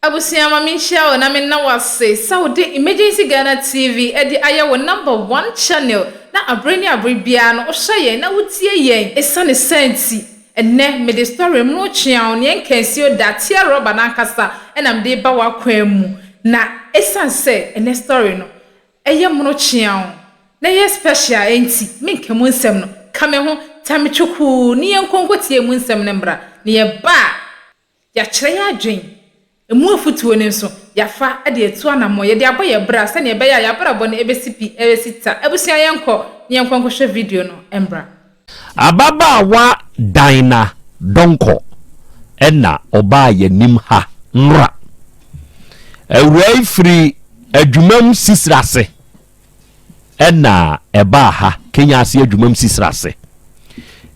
Abusia mami show na me na wase Saudi Emergency Ghana TV edi ayewo #1 channel na abreni abribia no ohye na wutie yen esane senti enne me the story no chiao ne nkensio da tia roba na nkasa ena mde ba wa kwan mu na esanse enne story no eye mu no chiao na ye special enti menkemu nsem no kame ho tametwuku ne yenkonkotie mu nsem ne mbra ne ye ba ya kire ya adwen emu afutuo ne nso yafa ade etu anamo ye de aboye bra se ne be ya bra bo ne ebesipi ebesita ebusia yenko hwe video no embra ababa wa Dina donko ena oba ye nim ha nra ewrai free adwumam sisrase ena eba ha Kenya ase adwumam sisrase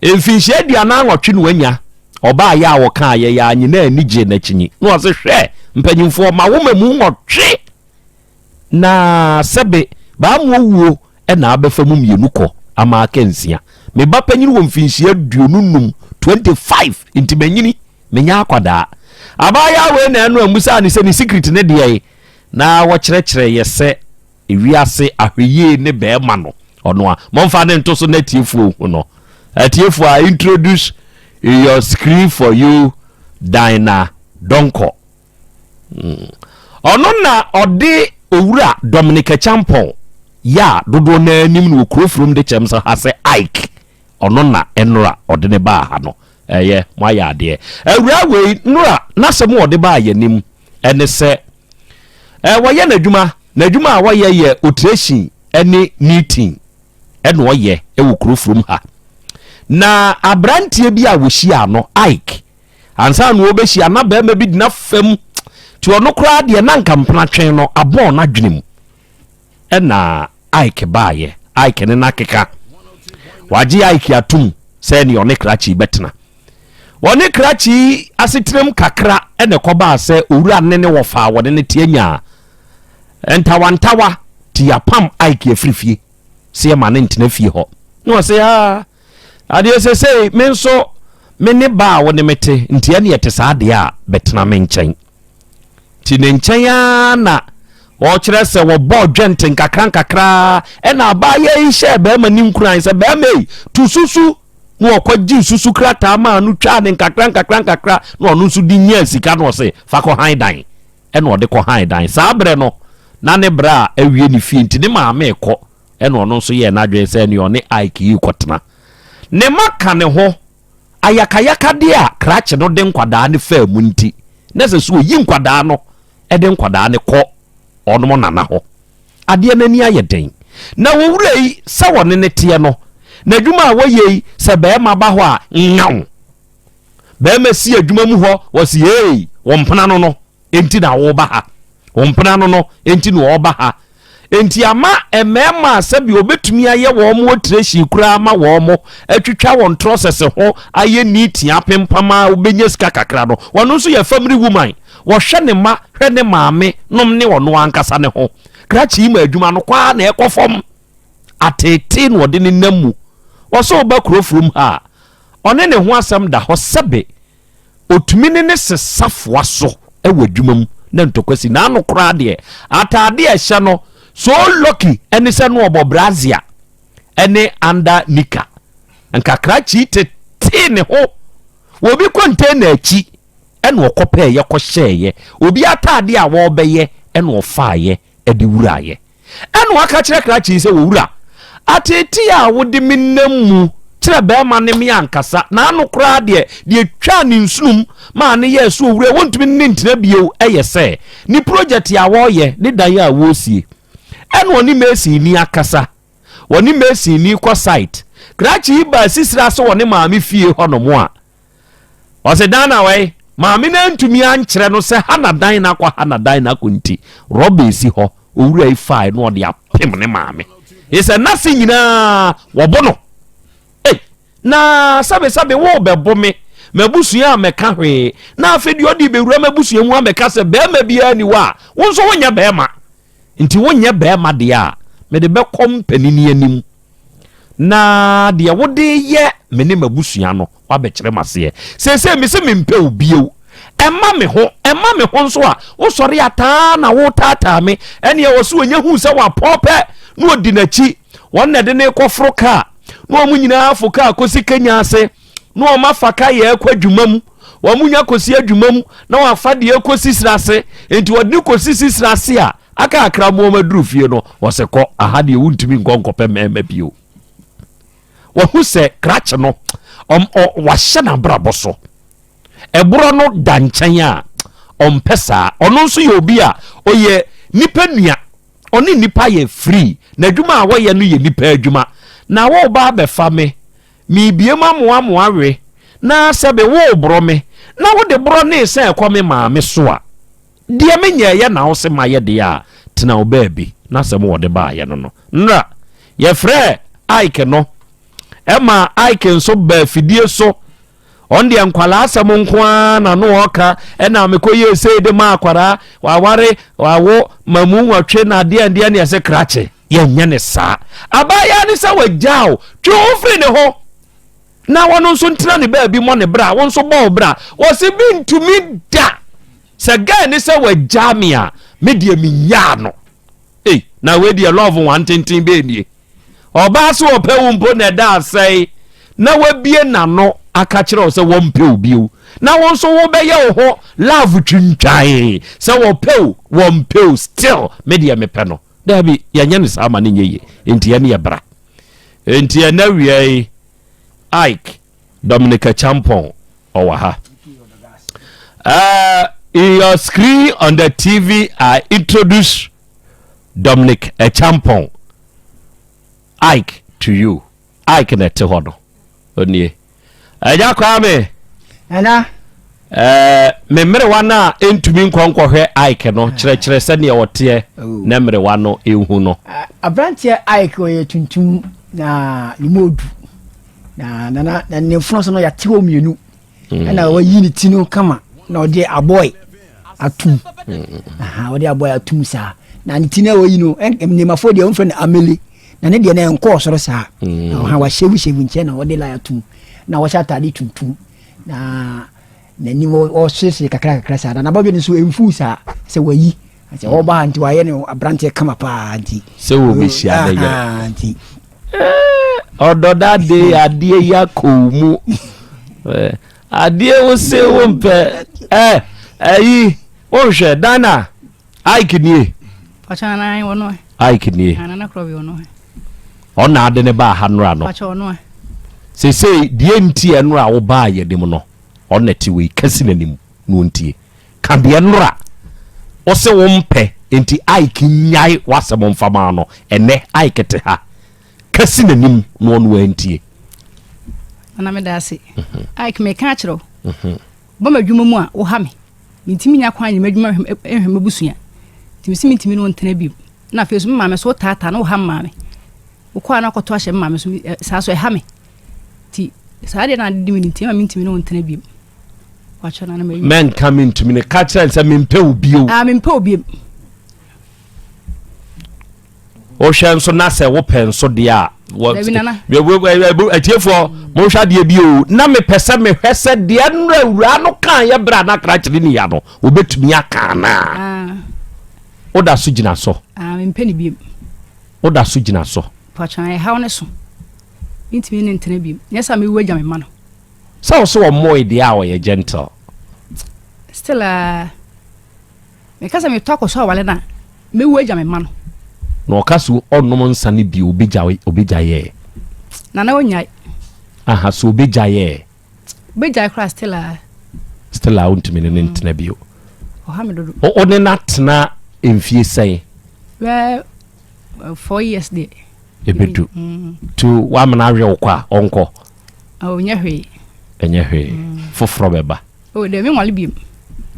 emfinhye aduana nwotwe no wanya oba ya woka ye ya nyina anije na chinyi no ose hwe mpanyimfo ma wo mamu nwotwe na sebe ba muwo ena abefamu mienu ko ama akansia me ba panyini wo mfinhye aduonunum 25 intimanyini menya akwada abaya we na enu amusa ni se ni secret ne de na wo kyerɛkyerɛ yɛsɛ ewiase ahweye ne be ma no ono a momfa ne nto so na tiefu no atiefu a introduce your screen for you Dina donko ono na ode owura Dominic Champon ya dodo na anim no kurofrom de chemsa ha se Ike ono na enura ode ne ba ha no eye mo ya ade awura we nura na se mo ode ba ya nim ene se woye nadwuma a woye ye operation ene meeting ene woye ewo kurofrom ha na abrantie bi a wohia no Ike ansa no obehia na ba ma bi dina fam ti ono kra de na nkampena twen no abon na dwenem ena Ike baaye Ike ne nakeka waji Ike atum se ne one krachi betena woni krachi asetrem kakra ene koba se owura ne wofa wode ne tianya entawantawa ti apam Ike afrifie se ma ne ntena fie ho no se ade se me nso me ne ba woni mete ntia ne yete saade a betena me nchen ti ne nchen ya na o kire se wo bo dwenten kakra ena ba ye hye be ma ni nkuran se be mai tususu no okwaji susu krata ma no twa ne kakra no no nso di nya sika no se fa ko han dan ena ode ko han dan sa bre no na ne bra awie ni fie nti ne ma ko ena ono nso ye na dwe se ne one Ike yi kotena ne maka ne ho ayakayaka de a krache no de nkwada ne fa mu nti na se so yi nkwada no e de nkwada ne ko ono nana ho ade nani ayeden na wowura yi sa wone ne tie no na adwuma a woyei se be ma ba ho a nyaw be ma si adwuma mu ho wosi hey wompena no enti na wo ba ha wompena no enti na wo ba ha enti ama emema sabi obetumi aye wo mo treshi kura ma wo mo atwitwa won process ho aye ni tia pempama obenya sika kakra no wono nso ya family woman wo hwe ne ma hwe ne maame nom ne wono ankasa ne ho krachi ma adwuma no kwa na ekofom atete no de ne namu wo so ba kurofrum ha one ne ho asem da ho sebe otumi ne sesafo so ewa adwumam na ntokwasi na no kra de atade ehye no so lucky eni se no obo brazia eni under nika nka krachi tete ne ho obi container achi eni okopa ye ko hyeye obi atade a wo beye eni ofaaye edi wuraye eni waka kire krachi se wo wura atete a wo de minnamu kire be ma ne me ankasa na anu kra de twa ne nsunum ma ne ye so wura wontumi ne ntina bio eye se ni project ya wo ye ne dan ya wo sie eno oni mesi ni akasa woni mesi ni ko site krachi ba sisira so woni maami fie hono mo a o se dana we maami na ntumi ankyere no se hana dan na kwa hana dan na kunti robesi ho owura ifai no de apem ne maami ise nasi nyina wo bono na sabe wo bebo me mabusua meka hwe na afedi odi bewura mabusua mu ameka se be ma bia ni wa wonso wonya be ma nti wonye be ma de a me de be company ni anim na de wode ye me ne mabusua no wa be kire mase se me se me mpe obie emma me ho nso a wo sori ata na wo tata me ene ye wo so onye hu se wa pope no odi nachi won na de ne kofro ka no mu nyina afoka akosi kenya ase no ma faka ye akwadwuma mu wo munya kosi adwuma mu na wa fade akosi srase enti wodi kosi srase a aka akra mo maduru fie no wo se ko ahade wuntumi nkonkopɛ mema bio wo hu se krach no wa hyena braboso eburo no danchan a ompesa ono nso ye obi a oye nipa nua oni nipa ye free na adwuma a wo ye no ye nipa adwuma na wo ba befa me bie mamoa awe na sebe wo bro me na wo de bro ne se ekome ma me so a de me nya ye na wo se ma ye de a tena wo baabi na se mo wo de ba ye no nra ye frɛ Ike no ema Ike nso ba fidie so on de ankwala asem nko na no oka na mekoye se de ma akwara waware wawo mamu watwe na de ne se krache ye nya ne sa abaya ne sa wagyaw twe ofri ne ho na wono nso ntina ne baabi mo ne bra won so bo bra wo se bi ntumi da se ga ne se wagyamia me de minya no na we de love one tintin be nie oba so opewu mpo ne da asai na wabie na no aka kire o se wo mpe obio na won so wo be ye ho love twintwae se wo pe wo mpe still media me pe no da bi ya nya ne sa ma ne nyeye enti ya ne bra enti ya na wie Ike Dominica Champon owaha in your screen on the TV I introduce Dominic Champon Ike to you Ike na te hono onie aja kwa me ana me mere wana entumi nkonkwohwe Ike no kire se ne wote na mere wano ehu no abrantie Ike oye tuntum na limodu na ne froso no ya tewo mienu na wayi ni tino kama na ode aboy atum ode aboy atum sa na ni tina wayi no ne mafo de onfre na amele na ne de na enko soro sa ha wa shevu nche na ode la atum na wa chata di tuntum na ni wo sese kakra sa na babyo ni so emfu sa se wayi se oba anti wa ye ne abrante kama pa anti se wo be hia da ye anti ododa de adie ya komu adie wo se wo mpe ayi o hwe dana Ike nie pachana wono Ike nie anana Krobea wono ona ade ne ba hanra no pacha wono se die ntie no a wo ba ye dem no ona ti we kasi nanim no ntie kan de nra o se wo mpe enti Ike nyai wasem mfama no ene Ike te ha kasi nanim no no antie ana me da se Ike me ka kiro bo madwuma mu a wo ha me ntimi nya kwan ni madwuma ehwe busua ntimi no ntena bi na fesu mama me so tata no ha mama wo kwa na koto ahye mama so sa so ha me ti sa de na de mi ntimi ma ntimi no ntena bi wacha na me men come into me catch and say me mpe obio me mpe obio o hwe so na se wo pen so de a atiefo mo hwa de bio na me pese me hwese de nra wura no kan ye bra na kra kire ni ya no obetumi aka na oda so gina so me mpe ni bio oda so gina so pacha ha one so ntimi ne ntena bio yesa me wagya me ma no so o moy de a o ye gentle still me kasa me talk so wale na me wagya me ma no no kaso onnom nsane bi obegya ye na onyai aha so obegya ye bejai class still out me ne ntena bi o ha me dodo o ne natna emfie sai well 4 years de ebedu to wa mana hwe okwa onko nya hwe enye hwe foforo beba o de me nwale biem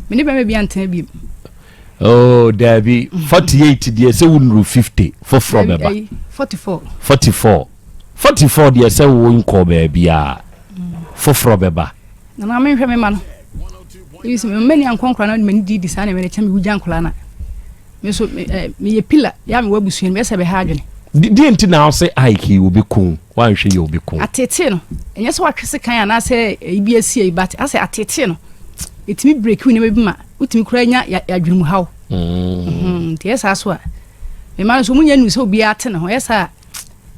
me ne be me bia ntena biem oh Debbie 48 dia se wunru 50 foforo beba 44 dia se wo nko ba bia foforo beba na me hwe me ma no isi me mani ankonkra na me di sa na me cha me wugya nkola na me so me ye pila ya me wabusuan me se be ha adwene di enti na say Ike obi kun wan hwe ye obi kun atete no enye se watwese kan ana se ibi asie but ase atete no etimi break we ne bi ma utimi kura nya ya dwumu haw ti esa so a me man so munya nu se obi ate ne ho esa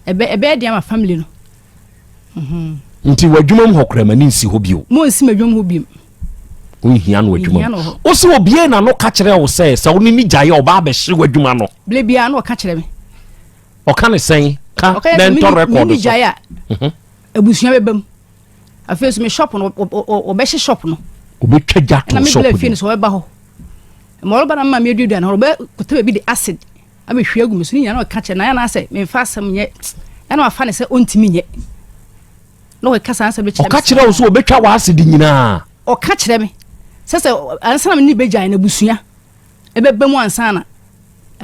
ebe dia ma family no nti wadwuma mu hokra mani nsi ho bio mo nsi madwum ho biem ohia no wadwuma o se obi na no ka kire wo se woni ni gyae oba be hye wadwuma no ble bia no ka kire me o ka ne sen ka na ento record ni gyae a abusuan bebam afesu me shop no o be hye shop no obetwa gya to shop na me ble fie no so ba ho mo ro ba na ma me aduadu na ro ba kotebe bi de acid abe hwie agu me so ni nya no ka kire na ya na se me fa asem nye ya na afa ne se ontimi nye no we kasa ansa be kire o ka kire wo so obetwa wa acid nyina o ka kire me sese ansa na me ni be gyan na busua ebe bemu ansa na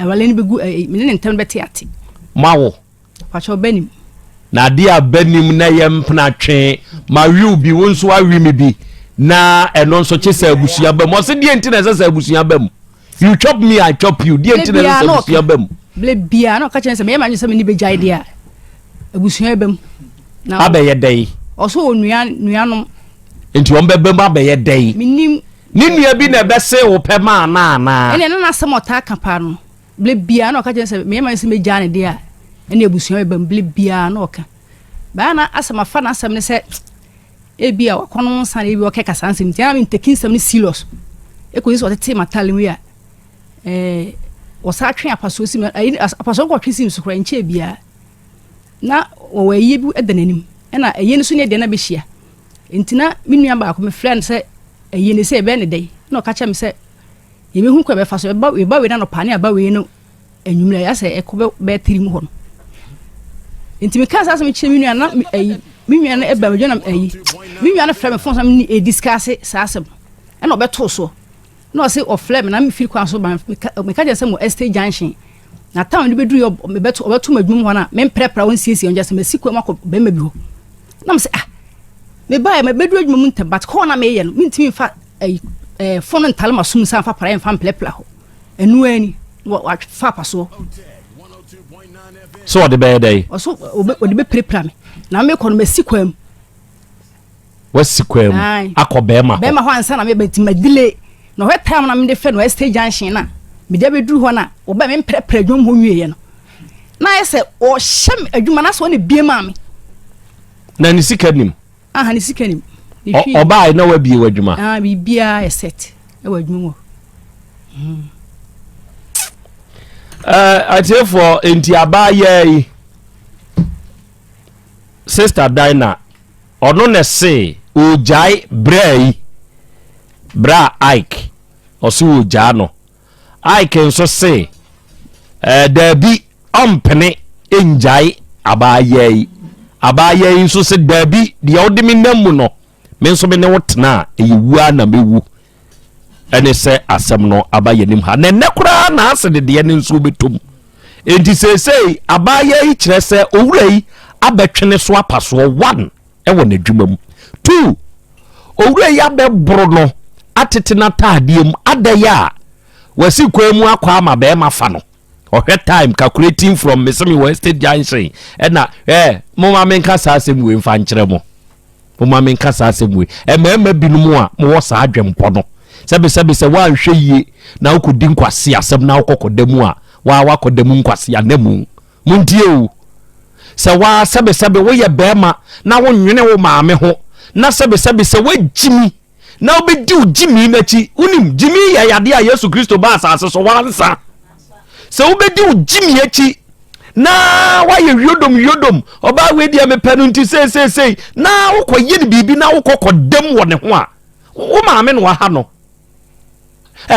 wale ni begu me ne ntam beti ate mawo pacho benim na dia benim na yempna twe ma wiu bi wonso awi me bi na eno nso chese abusua bam o se die nti na sese abusua bam you chop me I chop you die nti na sese abusua bam ble bia no ka kire se me ma nyi se me ni be gyan dia abusua bam na abeye dai oso onuanom nti on bebam abeye dai minim ni nua bi na be se wo pe ma na ene na asem ota ka pa no ble bia no ka kire se me ma se me gyan dia ene abusua bam ble bia no ka ba na asem afa na asem ne se ebia wakono nsa na ebi o keka sansem ti am taking some serious e ko yiso tete matale mu ya o sa twen apaso si apaso ko twen sim so kra nche bia na wo waye bi edananim na eye ne so ne de na be hia entina minua ba ko me friend se eye ne se ebe ne dai na o ka cha me se ye me hu ko be fa so ba we na no pane aba we no anwumla ya se e ko be tiri mu ho no enti me ka sa me che minua na minua na eba me jona minua na friend me fon sam ni e discuss sa asem na obeto so na o se o flame na me feel kwa so ba me ka je se mo estate junction na town ni bedru yo me beto obeto madwum ho na me prepare won siesie on just me sikwa makọ be ma bi ho na me se me ba me bedru adwuma mu ntam but ko na me ye no mintimi fa phone ntale masum sa fa para en fa plepla ho enu ani wa fa paso so the bad day so o de be prepare me na me ko no me sikwam wasikwam akobema ho ansa na me betima delay no he time na me de fe no stage junction na me de be duru ho na wo ba me prepare dwom ho nwie ye no na ese o hyem adwuma na so ne bie ma me na ni sikanim ni sikanim oba na wa bie wadwuma bi bia e set e wadwuma I tell for enti abaye sister Dina ono ne se ojai bra Ike osu oja no Ike nso se dabi ompene enjai abaye nso se dabi de odimi namu no me nso me ne wotena eyiwu na mewu ene se asem no abaye nim ha ne nekura na ase de ne nso betum enti sesei abaye kire se owurai abetwene so apaso 1 ewo na dwumam 2 owurai abebro no atete na taadiem adaya wasi kwemu akwa ama be ma fa no ohwe time calculating from Mesami West Junction na mama menka sa asem we mfa nkyere mo mama menka sa asem we emema binumu a mo wo sa adwempo no sebe se wa hwe yie na ukodi nkwase asem na ukokodamu a wa wakodamu nkwase anamu muntie o se wa sebe wo ye bema na wo nwene wo maame ho na sebe se wo jimi na obedi o jimi na chi unim jimi ya yade a Yesu Kristo ba asase so wansa se obedi o jimi achi na wa ye yodom oba we dia me panu nti sei na ukoye ni bibi na ukokodam wo ne ho a wo maame no wa ha no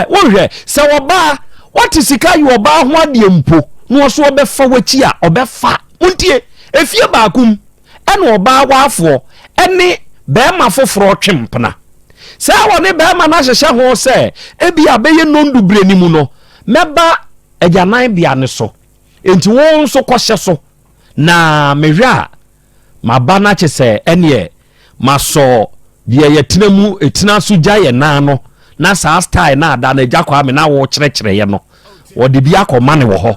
wonhwe se oba wati sika yi oba ho ade mpo no so obefa wachi a obefa untie efie baakum ene oba waafo ene bema foforo twempna se woni bema na hyehye ho se ebi abeye nondu breni mu no meba agyanan bia ne so enti won so kohye so na mehwa maba na kyese ene maso die yetenamu etina so gya ye nan no na sa style na ada na jakwa me na wo kyerɛkyerɛ ye no wo de bia akoma ne wo ho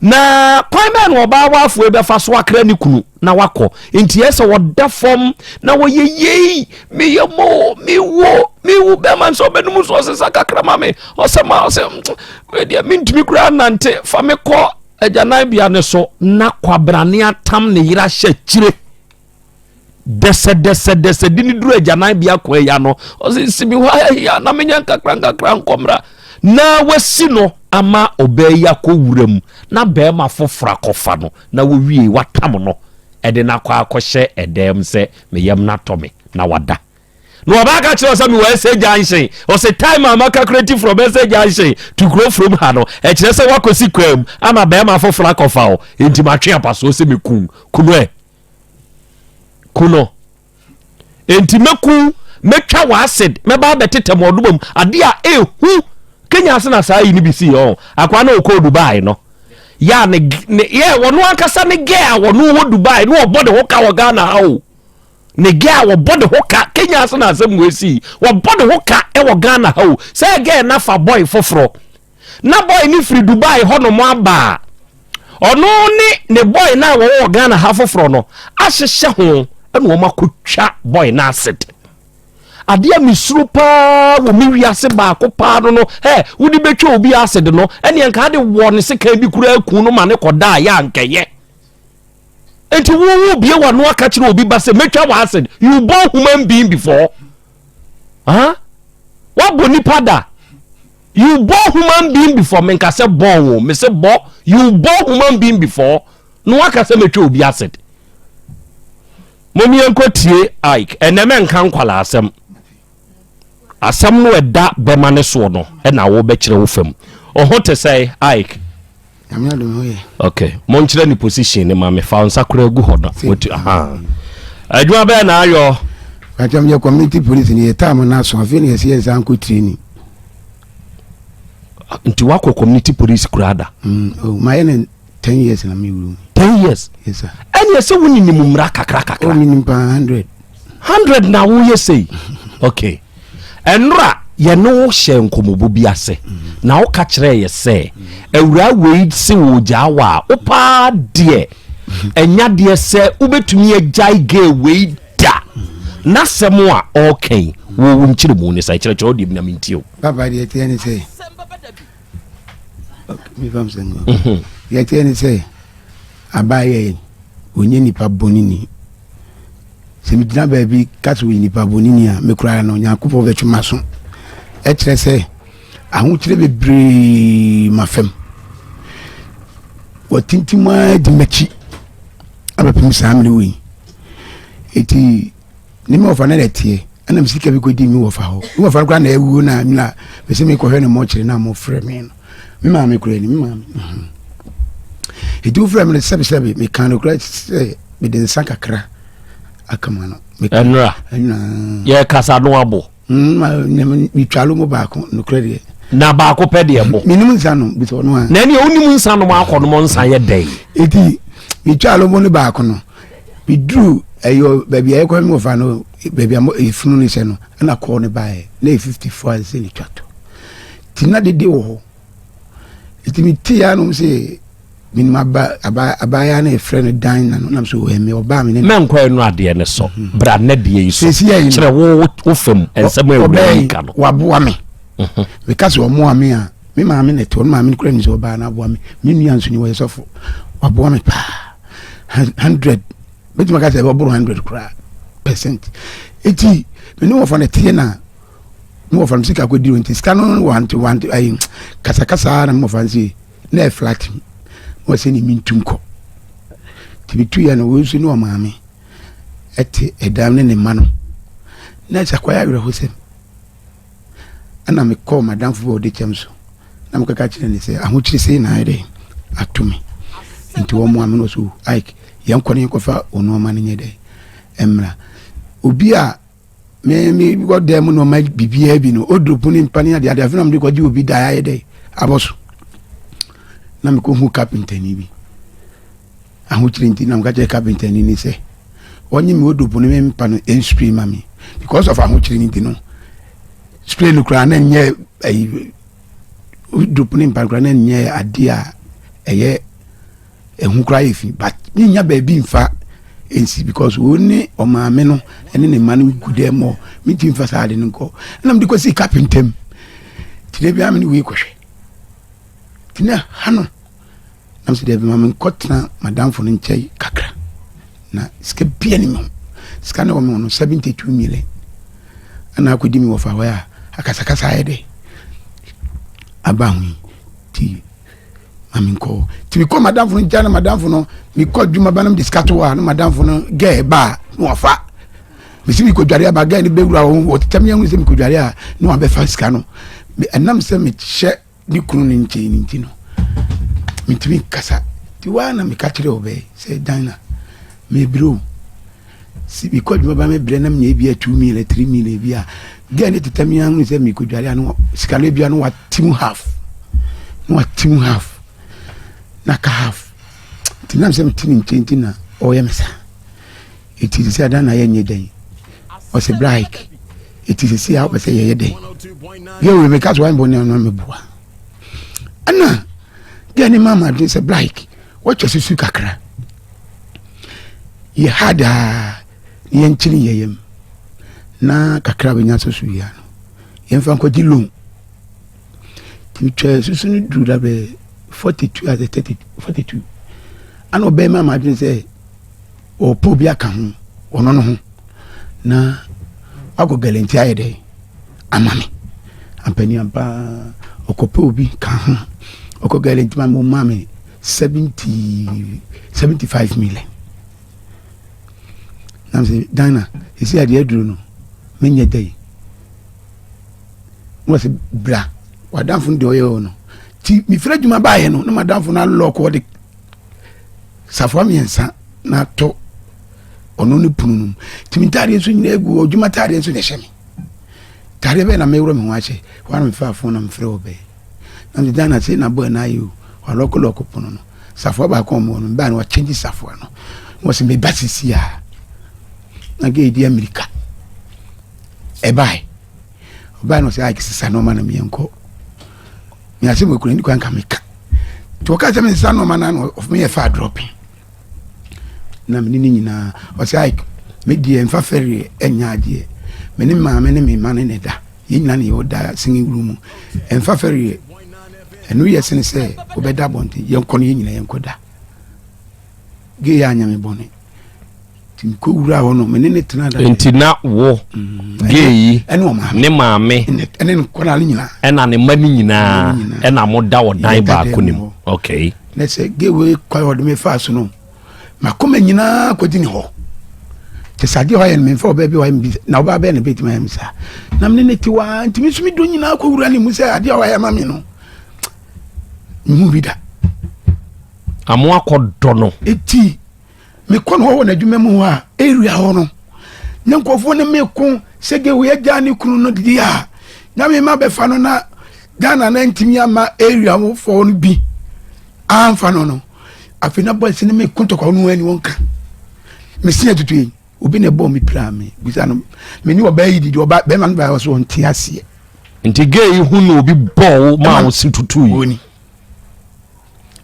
na kwan bɛ no ɔbaa waafo be fa so akra ne kunu na wakɔ nti ɛsɛ wɔda fam na wɔyɛ yei meyɛ mo mewu bɛma nso bɛnum so ɔsesa kakra ma me ɔsɛma ɔsɛ deɛ mentumi kura nante fa me kɔ agyanan bia ne so na kwabrane atam ne yera hyɛ kyire dɛsɛ di ne duru agyanan bia kɔ ya no ɔsɛ simi hɔ ya na menya nkakra nkɔmra na wasi no ama ɔbɛyi akɔ wura mu na bɛrima foforɔ akɔfa no na wɔwie watam no ɛde na akɔ akɔhyɛ ɛdɛm sɛ meyam na tɔme na wada na ɔbaa ka kyerɛ sɛ mewɔ ɛsɛ junction ɔsɛ time a maka creative from ɛsɛ junction to grow from ha no ɛkyerɛ sɛ wakɔsi kwam ama bɛrima foforɔ akɔfa o enti matwe apaso sɛ mekum kuno enti mɛtwa wɔ acid mɛba bɛtetɛ mɔdoma mu ade a ɛhu Kenya asena saa yi ni bi si akwa na okɔ Dubai no ya ne ye wono ankasa ne ge a wono wo Dubai no obode ho ka wo Ghana ha o ne ge a wo bode ho ka Kenya asena asem we si wo bode ho ka e wo Ghana ha o say ge na fa boy foforo na boy ni free Dubai ho no mo aba ono ne boy na wo Ghana ha foforo no ahyehye ho ene wo makotwa boy na acid adia misuru pa wo mi wiase ba ko pa no wodi betwa obi acid no ene enka de wo ne seka bi kura aku no ma ne koda ya nkeye enti wo bie wa no aka kire obi ba se metwa wa acid you born human being before what boni pada you born human being before men ka se born wo me se born you born human being before no aka se metwa obi acid momi enkotie Ike eneme nka nkwala asam no eda bema ne so no e na wo be kire wo fam oho te say Ike okay mon kire ni position ne ma me fa nsakura gu ho no woti adwuma be na ayo atam ye community police ni time na so afi ne ye zanko training nti wako community police kurada my 10 years na me wuru 10 years yes sir and yes woni ni mumra kakra woni ni 100 na wo ye say okay enra ye no hye nkomobo bi ase na wo ka kire ye say awura we si wo jawa wo pa de enya de se ubetumi agai ge we da na semo a okay wo nkire mu ne sai kire kire odi na mentio baba de tie ni say mi fam sengo ye tie ni say abaye onye nipa bonini se mi dina baby kaso nipa bonini a me kura na Nyankopɔ betwuma so e kire se ahu kire bebre mafem watintima di machi abapim samle wi eti ni me ofa na letie ana msika bi kodi mi wofa ho mi wofa kura na ewu na mi la be se mi ko hwe ne mo kire na mo frɛ me no mi ma me kura ni mi ma edu frɛ me sɛbsɛbe me kan kura se me den sakakra akama no enra ye kasa no abo mi twalo mo ba ko no kura de na ba ko pɛ de ebo minim nsa no bi so no a na ne onim nsa no akɔ no mo nsa ye dai eti mi twalo mo no ba ko no bi dru ayo baby ayo ko mi ofa no baby am ifunu ni se no na ko ne ba e na 54 se ni twato tina de wo ho eti mi tia no se min maba abaya na friend dan na no nam so we me oba me ne men kwa enu ade ne so bra na de yi so kire wo fam ensem e ka no waboa me because wo mo ame a me ma me ne to ma me kura ni so oba na aboa me me nua nso ni wo yesofo waboa me pa 100 bet ma ka se wo 100 kura percent eti me no wo fa na tie na no wo fa msika ko diro nti ska no want ai kasa na mo fa nsi na flat wose ni mintunko tibitu ya no wosu no maame ete edam ne mano na chakwaya were hosem ana me call madam for de chemso na me kaka kire ni se ahochire se na ide atumi nti wo mo ame no so Ike yanko ne kofa ono ma ne nyede emra obi a me go dem no ma bibia bi no odropu ni mpani ade afina me ko ji obi da ya ide aboso na me ko hu carpenter ni bi ahu trinity na mka je carpenter ni se onye me odopo ne me mpa no spray mami because of ahu trinity no spray no kra na nye odopo ne mpa kra na nye ade a eye ehu kra efi but ni nya ba bi mfa ensi because we ni o maame no ene ne man gude mo mi ti mfa sa de nko na me de ko si carpentem tire bi am ni we ko hwe tina hano na so de bi maame kotna madam fo no nchai kakra na ska bia ni mo ska na wo no 72 million ana akodi mi wo fa wa ya akasakasa ayede abahu ti aminko ti mi ko madam fo jana madam fo no mi ko djuma banam discato wa no madam fo no ge ba no afa mi si mi ko dware aba ga ni bewura wo tetam yan se mi ko dware a no abe fa ska no mi enam se mi hye ni kunu ni nche ni ntino mi ti mi kasa ti wa na mi ka kire obe se dana me bro si bi ko djuma ba me bre na me bia 2 million 3 million bia ga ni tetam yan se mi ko dware no ska le bia no wa team half na ka half tinam sem tinin tintina o yemsa it is said na ye nyeden o se break it is see how say ye den ye we make us one boni no mebua ana gani mama do se break what you susu kakra ye hada ye nchiri ye yem na kakra benya susu ya no ye mfa ko dilon ti twa susu ni du da be 42 as a 30 42 ano be mama dwen say o po bia ka ho ono no ho na ago galenti ayede amame ampani ampa okope obi ka ho oko galenti ma mama 75 million nam say dana isi ade aduru no menye dai mo se bra wadamfo de oyo no ti mi fra djuma baaye no na madamfo na lock wo de safo miensa na to ono ne pununum ti mi tare so nyina egu odjuma tare so ne hyemi tare be na mewro me ho ache wana me fa fo na me fra obe na me dana se na boy na ayo wa lock puno no safo ba ko mo no ba na wa change safo no mo se me basisi ya na ge di America e bai oba no se ai kisa no ma na me enko mi ase mo kuni kwa nkamika to ka jame sa no mana no of me fa dropping na me ni nyina o se ai me die mfa feri enya ade me ni ma me ni me ma ne da yinyina ne yoda singing room mfa feri enu yesene se obeda bonti yenko no yinyina yenko da ge ya anya me bone tim ko wura ho no me ne tena da entina wo geyi ne maame ene ko na nyina ena ne mani nyina ena mo da wodan ba kunim okay na se gewe kwa wode me fa so no makoma nyina ko dini ho te sadi ho yen me fa oba bi ho yen na oba be ne betima yam sa na me ne tiwa ntimi sumi do nyina ko wura ni mu se ade ho yen ma me no mu bida amo akodo no eti me kono ho na dwuma mu ha area ho no nyankofo ne me ko sege we agya ne kunu no didi a na me ma be fa no na Ghana na ntimi ama area mo fo no bi amfa no afina boy se ne me kunto ko no ani wonka me sia tutu yi obi ne bo me pra me bisa no me ni oba yi didi oba be man ba so nti ase nti gay hu no obi bo ma wo si tutu yi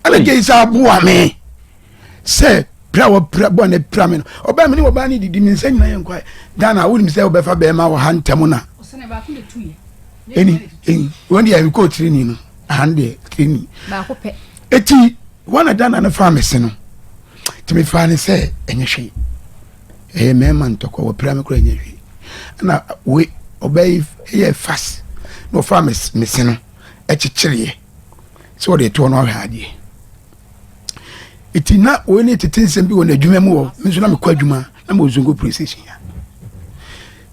ala gay sa bo me se pra bo ne pra me oba me ni oba ni didi me nsanya yen kwa Ghana wo ni se oba fa be ma wo ha ntemu na osene ba ku de tuye eni woni ya ko trini no hande trini ba ko pe eti wana dana na fa me se no ti me fa ne se enye hwe me man toko wo pra me kura enye hwe na we obey ye fast no fa me se no echichire so de to no ha ade eti na we ni tetinsem bi wona adwuma mu wo me so na me kwa adwuma na mo zungo precision ya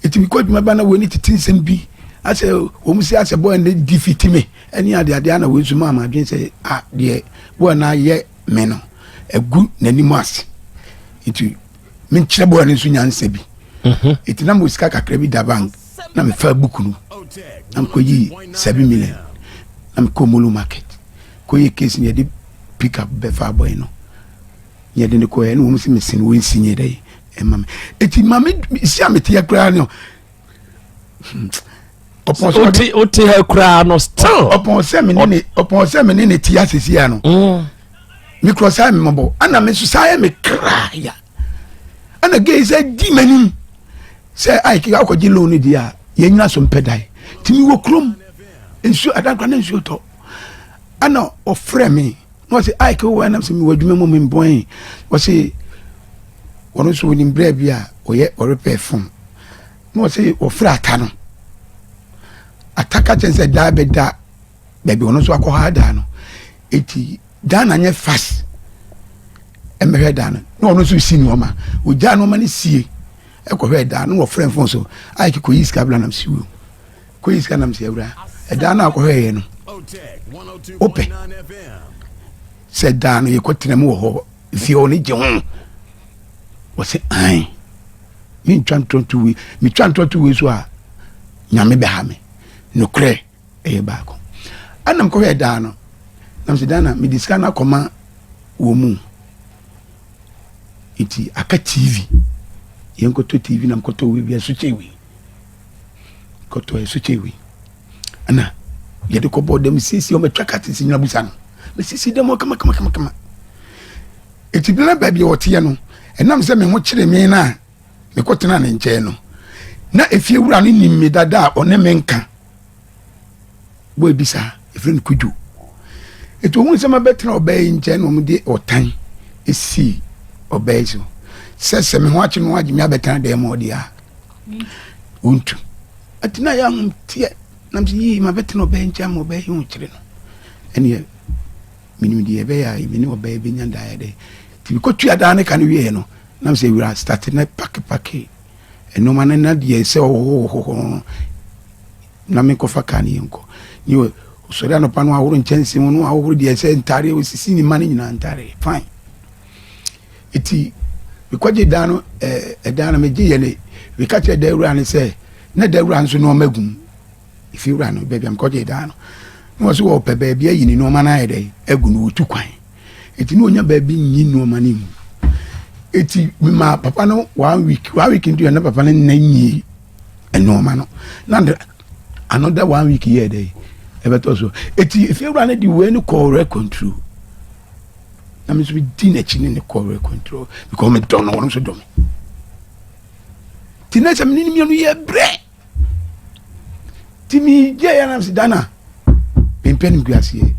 eti bi kwa adwuma ba na we ni tetinsem bi ase o mu si ase boy na defeat me eni ade na we zuma ma dwen se de boy na ye me no egu nani ase eti me nkyere boy na so nyanse bi eti na mo sika kakra bi da bank na me fa buku no na ko yi 7 million na me ko molu market ko yi case ne de pick up be fa boy no ye de ko eno mu si me sin we nsinye dai e mama eti mama si amete ya kra no oti ha kra no still opon se me ne ti asisi ya no me cross I member ana me society me cry ana gay say di manim say I ki akɔgye loan dia ye nyina so mpedai timi wo krom ensu adankwa na ensu to ana ofrɛ me no say I ki wo na me wadwuma mo me boy wo say wono so ni mbra bia Oyerepa FM no say ofrɛ ata no ataka chense da beda baby wono so akɔ da no eti da na nye fast emehwe da no no wono so si no ma ogya no ma ne sie ekɔhwe da no wo frɛ phone so ai ki koyi ska bla nam siwo koyi ska nam siewra da na akɔhwe ye no ope se da no ye kɔtena mu ho fi o ne je ho wo se ai mi twantonto we so a nyame be ha me no kre e ba ko anam kɔhwe da no nam se da na mi diska na kɔma wo mu iti aka TV yenkoto TV nam koto we bia so chewi koto e so chewi ana yede ko bodem sisi o metwa katisi nyina busa no me sisi dem kama eti bla ba bia wote no enam se me ho kire me na me kotena ne nche no na efie wura no nim me dada one me nka bo ebisa efren kuju eto hu se ma betena obey nche no mde otan esi obey so sese me ho achi no agi me abetena de mo dia untu atina ya tie nam si ma betena obey nche mo obey hu kire no ene minim die be ya me ni obey be nyanda ya de ti ko tua da ne kan wie no nam se wira start na pack eno man na die se ho na me ko fa kan yenko ni so dia no panu aworo nchensi mo no aworo die se ntare o sisi ni man nyina ntare fine iti bikwaje dano dano meje yele bikache da wura ne se na da wura nso no magum ifi wura no baby am kwaje dano no so wo pe baby ayi ni no ma na yede agu no otu kwan iti no onya baby nyi no ma ni mu iti ma papa no 1 week ndu na papa ne nanyi eno ma no na another 1 week here dey ebeto so iti ifi wura ne di we ni call control na me so be din chini ne call control because me don't know what so do me ti na se me ni mi no ye bre ti mi je ya na sidana pempen guase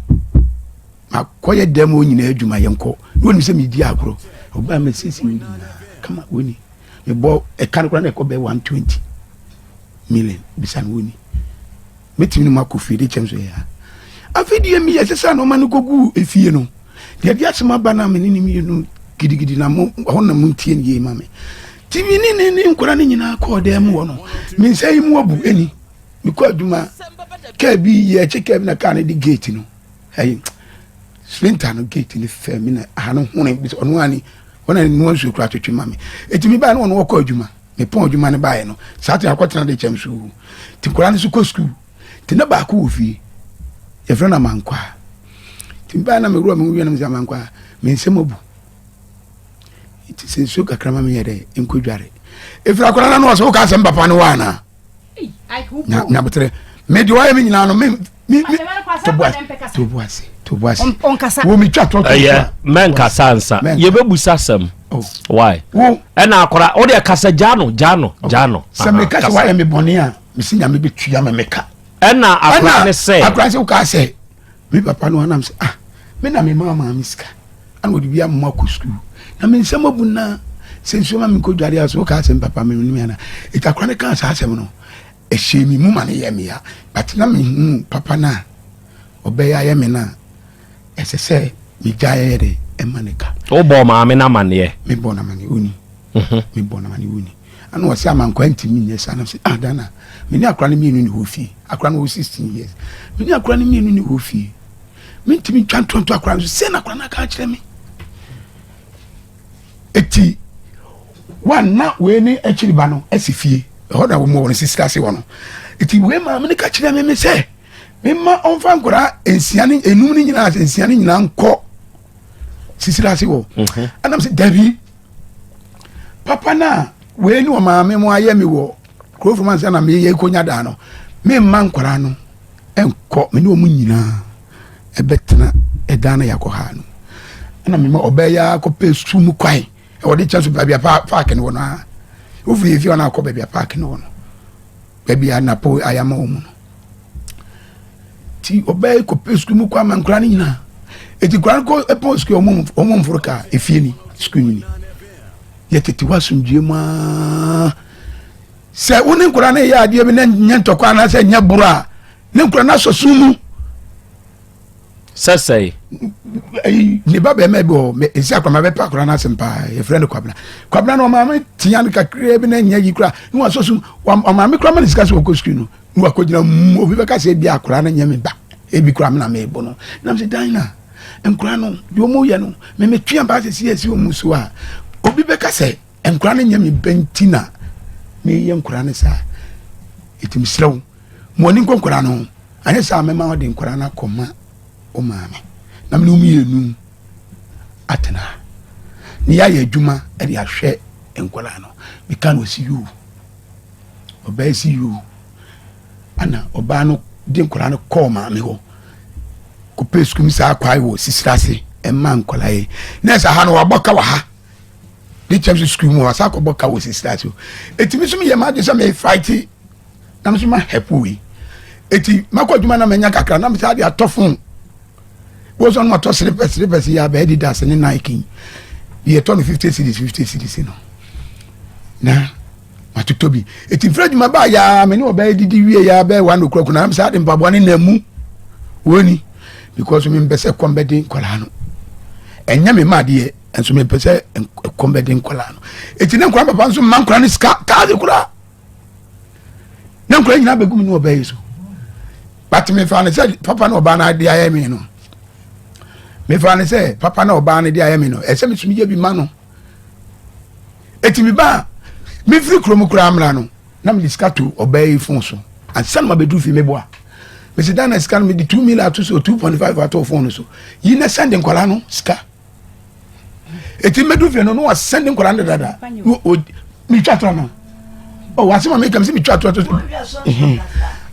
ma koye demo nyina adwuma yenko no ni se me di agro oba me sisi ni kama woni me bo e kan kura na ko be 120 million bisan woni meti ni makofi de chemso ya afidi mi yesesa no manu kogu efie no de dia sema bana me ni mi no gidigidi na mo honna mo tie ni ye mame ti mi ni nkura ni nyina ko de mo no mi nsai mu abu eni mi ko aduma ka bi ye cheke na kan di gate no hey splinter no gate ni fe mi na hanu hunu bi ono ani ona ni no nsu kura twetwe mame eti mi ba no wo ko aduma me pon aduma ne bae no saati akwatena de chemsu ti nkura ni su ko school ti na ba ko ofie ye fre na mankwa ti ba na me ruwa me wi na me mankwa me nsemobu iti sensu kakrama me yede enkodware efra akora na no so ka sem papa no wana na betre me di wa me nyina no me to boase onkasa wo mi twa to men kasa ansa ye bebusa sam why na akora o de kasa jano se me kasa wa me bonia me sinya me betua me meka na akora ne se akora se o ka se me papa no anam se me na me mama miska an wo di bia mo ko school na me nsamabu na sensu ma me ko dware aso ka se papa me ni ana itakora ne ka sa asem no ehye mi mu ma ne ye me ya but na me papa na obeya ye me na esese mi jaye de emaneka o bo ma me na mane me bo na mane oni me bo na mane oni anu wose amankwa ntimi nye sa na se adana me ni akora ne mi ni hofi akora no 16 years me ni akora ne mi ni hofi me ntimi twantonto akora no se na akora na ka kire me eti wana we ni akiri ba no asifie hoda wo mo won sisika se wono eti we ma me ka kire me se mema onfa nkora ensiane enum ni nyina ensiane nyina nko sisira se wo anam se dabi papa na we ni o ma me mo aye me wo krofman se na me ye konya da no mema nkora no enko me ni o mu nyina ebetena edana yakọ ha no na me obeya ko pe sum kwan e wode chance babia park ne wono a ofri efi ona ko babia park ne wono babia na po ayama omu ti obey ko pe sum kwan man kran nyina eti kran ko e po sku omu mfurka efie ni sku ni yeteti wasundie ma se woni kran na ya ade bi na nyentokwa na se nya buru ne kran na so sumu sesei ni baba me bo me esi akoma be pa kura na sempa e friend kwabna no mama tian kakre bi na nya yi kura ni wa so so mama me kura ma discuss ko school no ni wa ko gina obi be ka se bi akura na nya me ba e bi kura me na me bo no na me se dan na enkura no di omo ye no me tuan ba se esi omu so a obi be ka se enkura na nya me bentina me ye enkura ne sa etim srew mo ni nkura no anye sa me ma odi nkura na koma o maame na me umi enu atena ni ya ye adwuma e de ahwe enkola no me kan osi you oba si you ana oba no de enkola no call maame ho ko pesku mi sa kwai wo sisirase e ma enkola yi na sa ha no waboka wa ha de chemse school mu sa ko boka wo sisirase etimi so me ye ma de so me fight na me so ma help we eti makwa adwuma na menya kakra na me sa de atofon was on my slippers, ya be Adidas and Nike. Ye turn 50 cities, no. Na, matutobi. It in Fred my buy ya, many obey the ya bear 1 o'clock, and I'm sad in Babwan in the moo. Woni, because we mean better combating Colano. And Yami Madie, and so me better combating Colano. It's in a crab upon some man cranny scar, Cardicula. No crying up a good no obey so. But me found said, Papa no banana, the I am, you know. Me fane say papa na oba ne dia yemi no ese metumi je bi ma no etimi ba me firi kromo kura amra no na me diskato oba yi fon so ansan ma bedu fi me boa me se dana scan me di 2 million to so 2.5 ato phone so yi na send nkola no ska etimi medu fi no no was send nkola no dada mi twatro no o wase ma me kam se mi twatro to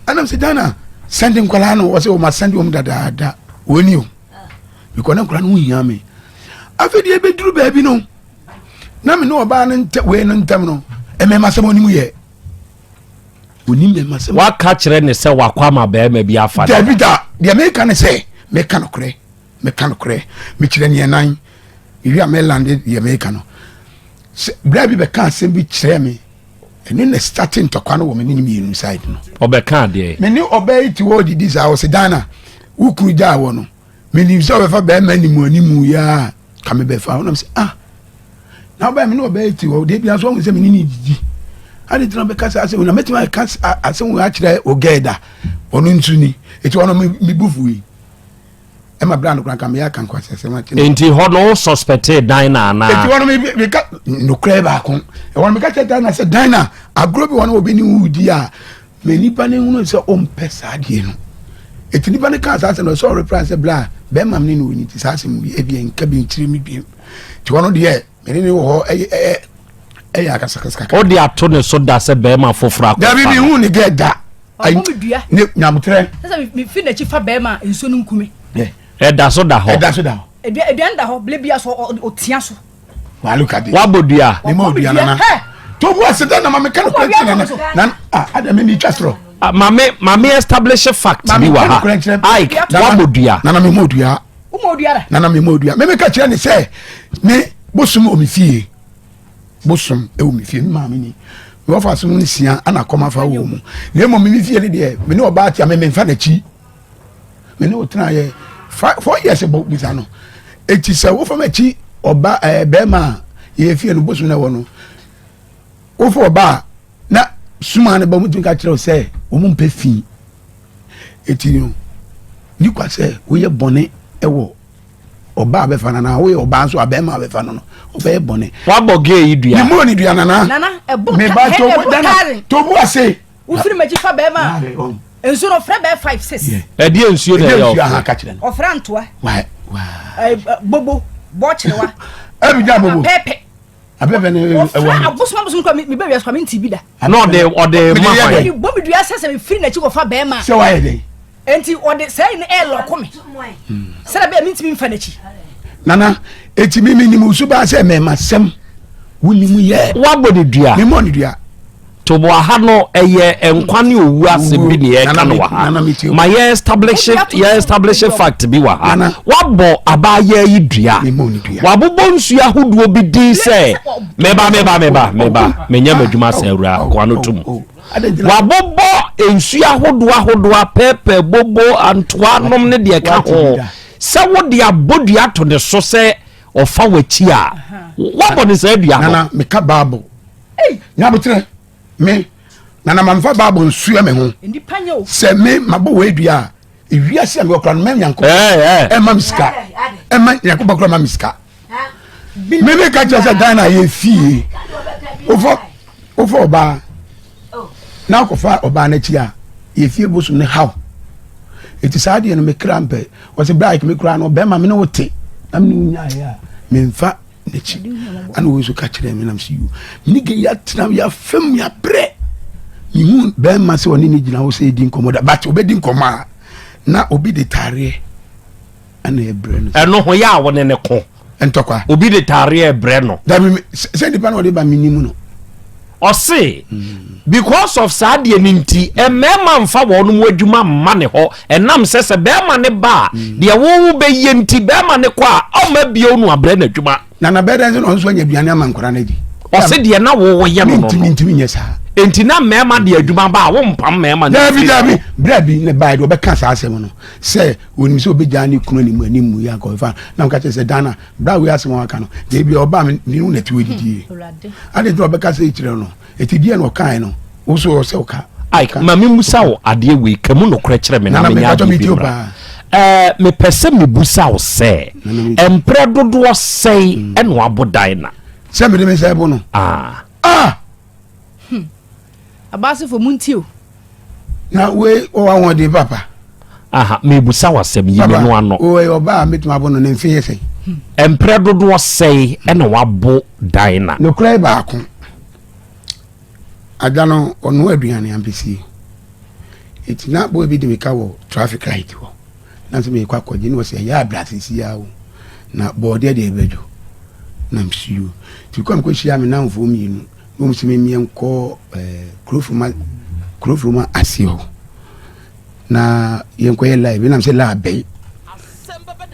anam se dana send nkola no wase o ma send o dada woni o because na kura no hia me afedi e beduru ba bi no na me no oba no we no ntam no e me masem onimu ye onim me masem wa ka kire ne se wakwa ma ba ma bi afa David de me kan se me kan kure me kire ne nan wi a me lande de me kan no bra bi be kan sem bi kire me eni na starting to kwa no wo me ni mi inside no obe kan de me ni obe ti wo di this house dana ukuru ja wo no me so be fa be ma ni mu animu ya ka me be fa wona say na ba me no be ti wo de bia so won say me ni didi ade tena be ka say wona metima ka ase won a kire ogeda onu ntuni eti wono me bufu yi e ma brand kran ka me ya kan kwa say ma ti enti ho no suspected dina na eti wono me ka no kre ba kon e wono me ka teta na say dina agro bi wono obi ni wudi a me ni pa ne hunu say o mpesa de no eti ni pa ne ka say no so reply say bla be mam ni no ni ti say mu e bi en ka bi ntiri mi bi ti wono de me ni wo ya kasaka o de ato ne so da se be ma fofra da bi hu ni get da ai ni nyamutre sasa mi fi na chi fa be ma enso no nkume e da so da ho eduan da ho ble bia so o tia so wa look at it wa bodua ni mo dua na to bu aseda na mama kan ko na adam mi twastro mame establish fact bi wa ha ai wa bodua na me mo dua o mo dua na me mo dua me ka kire ni say ni bosum o mi fie bosum e o mi fie ma me ni wo fa so ni sia ana koma fa wo mu na mo mi fie ni de me ni oba tia me mfa na chi me ni otena ye 4 years ago bi sa no eti se wo fa ma chi oba be ma ye fie no bosum na wo no wo fa oba na suma ne ba mu tin ka kire o se o mu mpe fi eti no ni kwa se wo ye bone e wo oba be fa na wo ye oba so abe ma be fa no oba ye bone wa boge yi dua ni mo ni dua nana e bo me ba to bu ase wo firi ma chi fa be ma enso no fra be 5-6 e di ensuo na yo o fra ntoa wa bobo bo chirewa e bi ja bobo pepe abebe ne e wa abosom ko mi be wias kwa mi ntibi da no de ma ni bobi dua sese me firi na chi ko fa be ma se wa ye dey enti o de say ni e lo ko me se na be mi ntimi mfa na chi nana eti mimi ni musu ba se me masem woni mu ye wabodi dua me mo ni dua to bo ha no eye enkwane owu ase bi ne ye kan wa ha ma ye establish fact bi wa ha wabo abaye yi dua wabobo nsu ahoduo bi din se meba menya madwuma se awura kwa no tum wabobo ensu ahoduo pepe bobo antoa nom ne de ka ho se wo de abodua to ne so se ofa wachi a wabo ne se dua nana me ka bible nya botre me nana mamfa bible nsu me ho se me mabo we dua ewiase me okra no me nyanko mam ska ma nyanko bakra mam ska me ka cha Ghana ye fie ofo oba na ko fa oba na chi a ye fie bosu ne how eti saade no me krampe was break me kra no be ma me no wote na me nya ya me mfa ne chi ana wo so ka kire me nam si you ni ge ya tram ya fam ya bre ni hu be ma se woni ni gina wo se di nkomoda but obedi nkoma na obi de tare ana e bre no eno ho ya woni ne ko entokwa obi de tare e bre no da me se di pa no de ba minimu no o se because of sadie ninti e mema mfa wonu mu adwuma mma ne ho enam sese be ma ne ba de wo be yenti be ma ne kwa o ma bio nu abre na adwuma na be den no nso anya biane amankora na di o se de na wo ye no ntimi nyesa enti na mema de adwuma ba wo mpam mema na dabi brabi ne ba de obeka sa asem no se woni se obeja ne kunu ni mu animu ya ko fa na nka se dana bra we asem waka no de bi oba me ni hu na ti wedidi ade do obeka se ikire no eti die no kan no wo so se oka ai ma me musa wo ade we kamu no kure kire me na me nya bi me pese me busa wo se empre dodo sei eno abodan na se me de me se bo no abase fo muntio na we o wa won de papa aha me busa wasem yi me no ano o e oba metuma bo no ne mfe yese empre dodo sei eno wabo dan na no krai ba ko adano onu aduane ampesi etina bo bi de me ka wo traffic light wo na so me kwa kwaje ni wo se ya ablasisi ya wo na bo de ebejo na msiu ti kwa ko hia me na mfo mi nu mo msimi mienko krofuma asio na yenko ye live na mse la be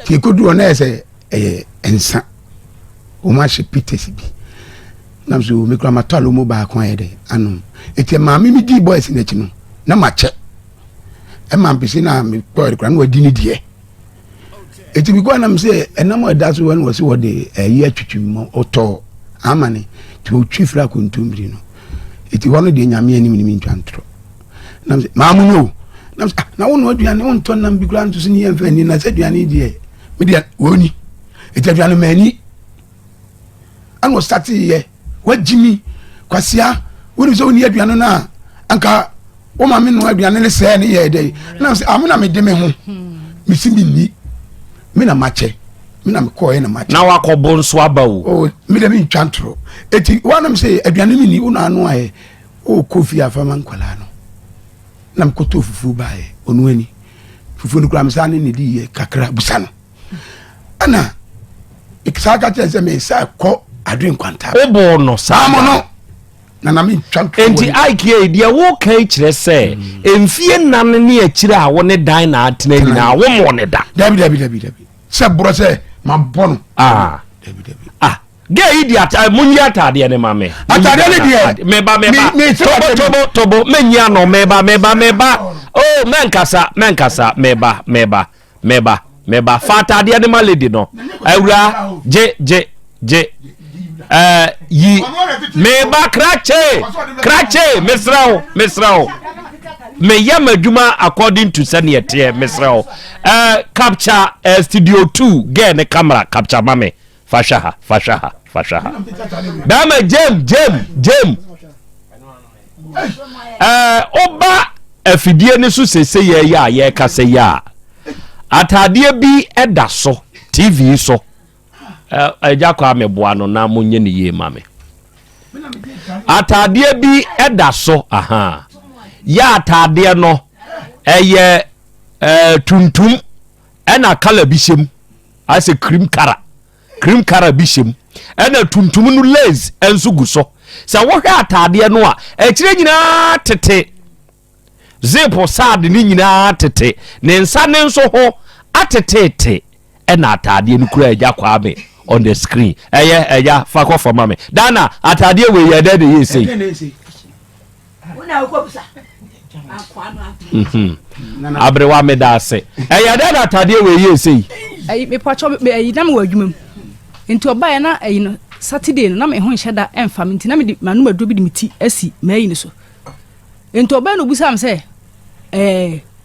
ti kodu na ese ensa o ma she pitesi bi na mse o mekra matalo mo ba kwa yede anu eti ma mi di boys na chi no na ma che e ma mpisi na me ko kra na wadi ni die eti bi kwa na mse enam adaso wan wasi wode ye atwitwim oto amane ti o twifra kontumbri no eti wono de nyame anim ni ntwantro na maamu no na wono aduane won ton nam bi kura nto ni yemfa ni na saduane die me dia woni eti aduane mani anwo start ye wajimi kwasia woni so ni aduane na anka wo ma me no aduane ne se ne ye de na amuna me de me ho me simi ni me na mache mina mko na mache na wakobo nso abawo o mi de mi twantro eti wanam say aduane mi ni una anu aye o kofi afama nkwala no na mkoto fufu bae onu ani fufu ni kura msane ni di ye kakra busano ana ikisaka tese me sa ko adwen kwanta obo no sa no na mi twantro enti IK dia wo kan kire se emfie nan ne akire a wo ne dan na atena nyina wo mo ne da dabi se bro se ma bono dabi ge idiot munyi atade ne mame atade ne die meba tobo menya no meba oh menkasa meba fatade ne maledi no awura je yi meba krache mesrao me yamadwuma according to senior mesrao capture studio 2 ge ne camera capture mame fashaha dama jem oba afidie ne so sese ye kase ya atade bi eda so tv so eja kwa meboa no na munye ne ye mame atade bi eda so aha ya atade no eye tuntum ena kala bi shem ase cream kara cream color bi hyem ɛna tuntum no lace enso gu so sɛ wo hwɛ atade no a ɛkyerɛ nyinaa tete zip sad ni nyinaa tete ne nsa ne nso ho atetete ɛna atade no kura agya kwame on the screen ɛyɛ fa kɔ for mame dana atade we yɛ dɛ de yɛ sei abrewa me da ase ɛyɛ dɛ na atade we yɛ sei ayi me pacho ayi na me wa adwuma mu nti oba na ayi no Saturday no na me ho nhye da emfa me nti na me di manu madu bi di meti asi mayi ni so nti oba no busa am say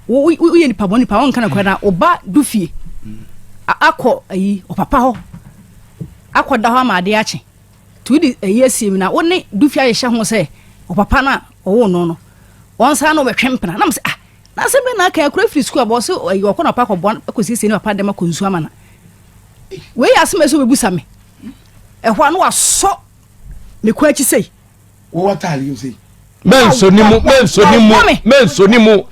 wo ye nipa boni pa won kana kwa na oba dufie akọ ayi opapa ho akọda ho amade ache tu di ayi asi mi na wo ne dufie aye hye ho say opapa na owo no no won sa no betwempena na me say na se be na ka akura free school abo se ayi okọ na pa ko bon akosisi ni papa dem akonsu amana we aseme so bebusa me ehwa no waso me kwa chi sei wo watali you say menso ni mu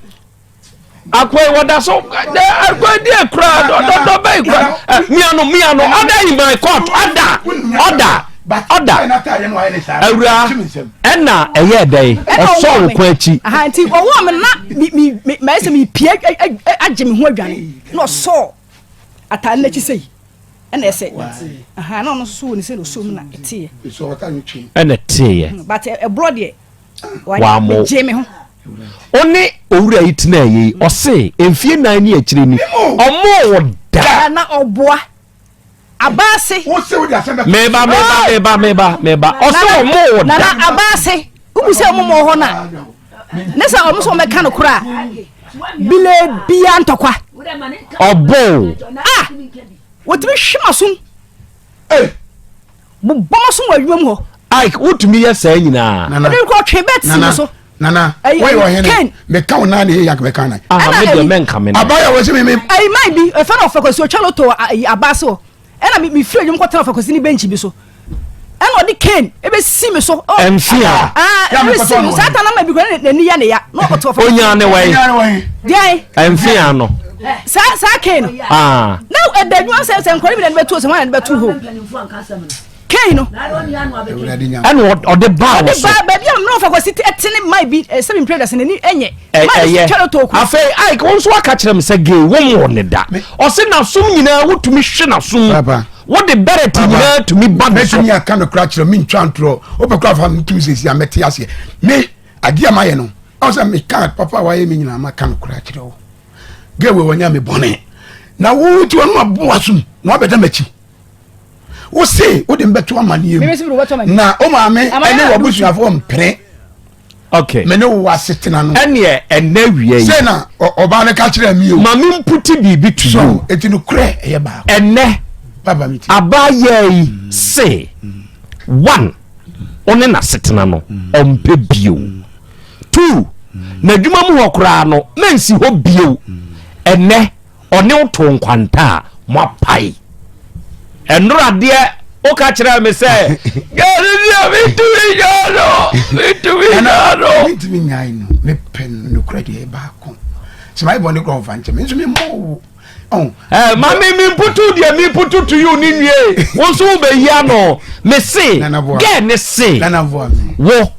akwai wada so akwai dia kra do bai kra miano ada in my court order awura ɛna ɛyɛ dai ɔsɔ wo kwa chi aha nti owo me na me se me pie agye me ho adwane na ɔsɔ ata na chi sei ɛna ɛsɛ aha na ɔno so wo ni se no so mu na ɛtie so wata no twi ɛna tie but ɛbro de wa mo je me ho oni owura yitina yi ɔse emfie nan ni akyire ni ɔmo wo da na ɔboa abase wo se wo da se meba ɔse ɔmo wo da na abase ubu se ɔmo mo ho na ne sa ɔmo so meka no kura bile bia ntokwa ɔbo wotimi hwemasum bo bomasum wa adwum ho Ike wotumi yɛ saa nyinaa ɔde ko twe bet so nana why wa hene me ka na ne yak me ka na me de men ka me abaya wo se me ai mai bi e fa na ofakosi o chalo to abase o ɛna me free adwum ko tena ofakosi ni bench bi so ɛna ɔde ken ebe si me so emfia ya me si sata na ma bi ko na ni ya ne ya no ɔto ofakosi onya ne wai dai emfia no sa ken na edadwu ase se nkori bi na betu so ma na betu ho ken no ɛna ɔde ba wo so ba bi am no ofakosi etene mai bi 7 traders ne ni enye ma chalo to ku afei Ike won so aka kyerɛ me sɛ ge wo ne da ɔse na som nyinaa wotumi hwe na som what the better thing to me bad me tumi aka no kra kyerɛ me ntwantro opekra fa me Tuesdays ya mete ase me adia maye no ɔse me ka papa wa ye me nyina ma ka no kra kyerɛ wo ge we wonya me bone na wo ti wonu aboa sum na obeda machi wo se wo de mbeto amane yem na o ma me ene wo busuafo mpere okay me ne wo asetena no ene wie yi se na oba ne ka kyerɛ me o ma me mputi bibi tu so etinu kra eye ba ene baba mi ti abaye say one one na setena no ompe bio two na dwuma mu hokra no mensi ho bio ene one to nkwanta mo pai enura de o ka kire me say gari mi tu mi nyai no me pen no kra de ba ko se mai boni ko fa nche me so me mo mami mi putu to you ni nwie wo so be hia no me se ge ne se wo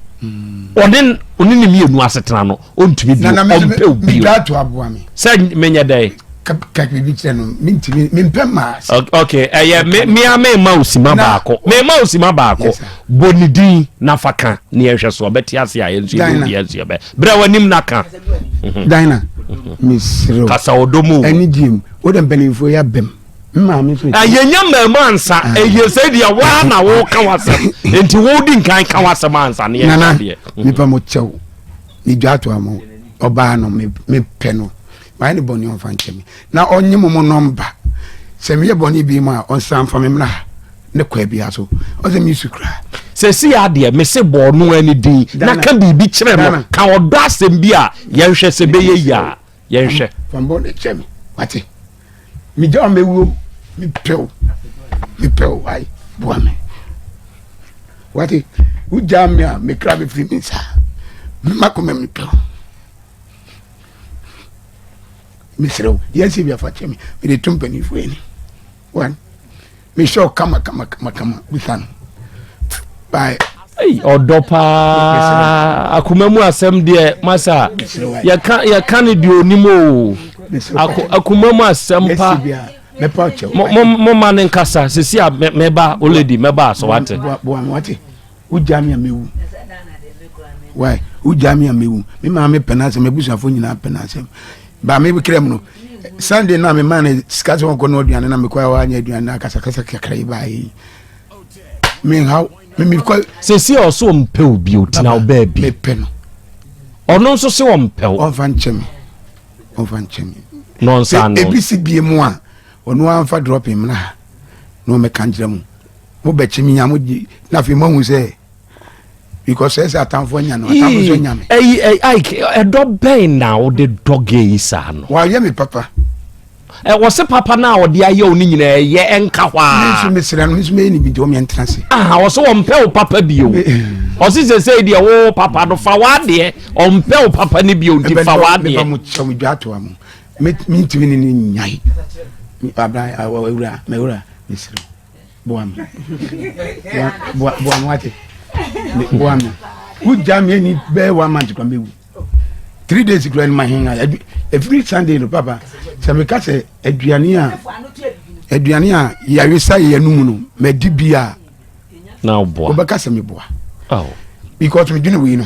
onen ni mienu asetena no ontumi bi ompe obi mi da to aboa mi se menya dai ka bi tire no mintimi mimpem ma okay me ma osima baako bonidi na faka ne ehwe so obeti ase a yensu yensu be bra wanim na ka Dina misro kasa odomu ani dim wo dem benifo ya bem mma mi so ayenya mama ansa eyese dia wa na wo ka wasam enti wo di nkan ka wasam ansa ne ye mi pa mo chew ni dwato amo oba no me pe no ma ni boni on fan chemi na onye mo number se me ye boni bi ma on san fa me mra ne kwa bi aso o se mi sukra se si ya de me se bo no ani din na ka bibi kire no ka odo asem bi a ye hwe se be ye ya ye hwe fambo ne chemi wati mi do me wo mi pew ai boa me wati u jamia me kra be free minsa ma ko me mi pew mi sero yensi bi afa chemi mi de tumpani fu eni one me show kama withan by odopa akumamu asem de masa ya kan di onimo akumamu asem pa mo man nkasa sisi a meba oledi meba so wate wate ujami amewu why ujami amewu me ma me penase mebusuafo nyina penase ba me bikrem no Sunday na me man sika so ko no aduane na me kwa wa anya aduane akasa kakra ibai me how me kwa sisi oso mpe obi otina oba bi me pe no ono nso se wo mpe on fan chemi no nsa no ebisi bie mu a ono anfa drop him na no me kanjira mu mo be chemi nya mo na fi mo hu se because esa atamfo nya no atamfo so nya me edo ben na wo de doge isa no wa ye me papa wo se papa na wo de aye oni nyina ye enka hwa nso me sira no nso me ni bi do me entrance wo so wo mpe wo papa bio o si se de wo papa do fa wa de o mpe wo papa ni bio nti fa wa de me mo chamu dwato am me ntimi ni nyai abra awura me wura me sira boam wate boam ujami ni be one month kwa mewu 3 days kura ni mahinga every Sunday no papa se me ka se aduane a ya wesa ye numu no me di bia na obo obaka se me boa oh because me dwene we no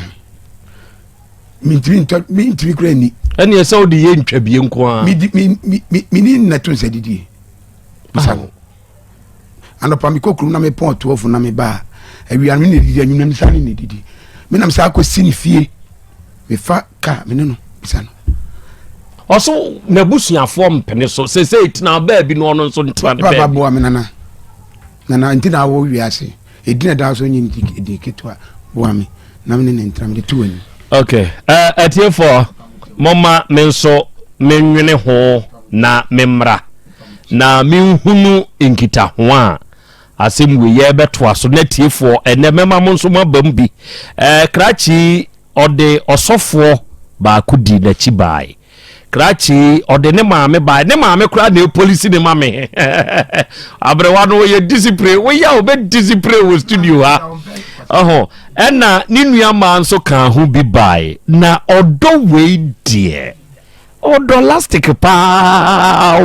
me ntimi kura ni ene ye se odi ye ntwa bie nko a mi ni na tun se didi misano anopa mi kokuru na me pon 12 na me ba awian me ne didi anwuna mi sane ne didi me nam sa ko sini fie me fa ka me no misano oso na busuafo mpene so se itina ba bi no ono nso ntwa ne ba baba bo me nana ntina wo wiase edina da so nyi ndi ketwa bo ame na me ne ntram de tuani okay atie for mama menso menwene ho na memra na menhunu enkita ho a asem we ye beto aso na tie for ene mema mo nso mabam bi krachi ode osofo ba kudi na chi bai krachi ode ne maame bai ne maame kra na police ne maame abrewa no ye discipline we ya obe discipline wo studio ha ena ni nua ma nso kan ho bi bai na odo we die odo elastic pa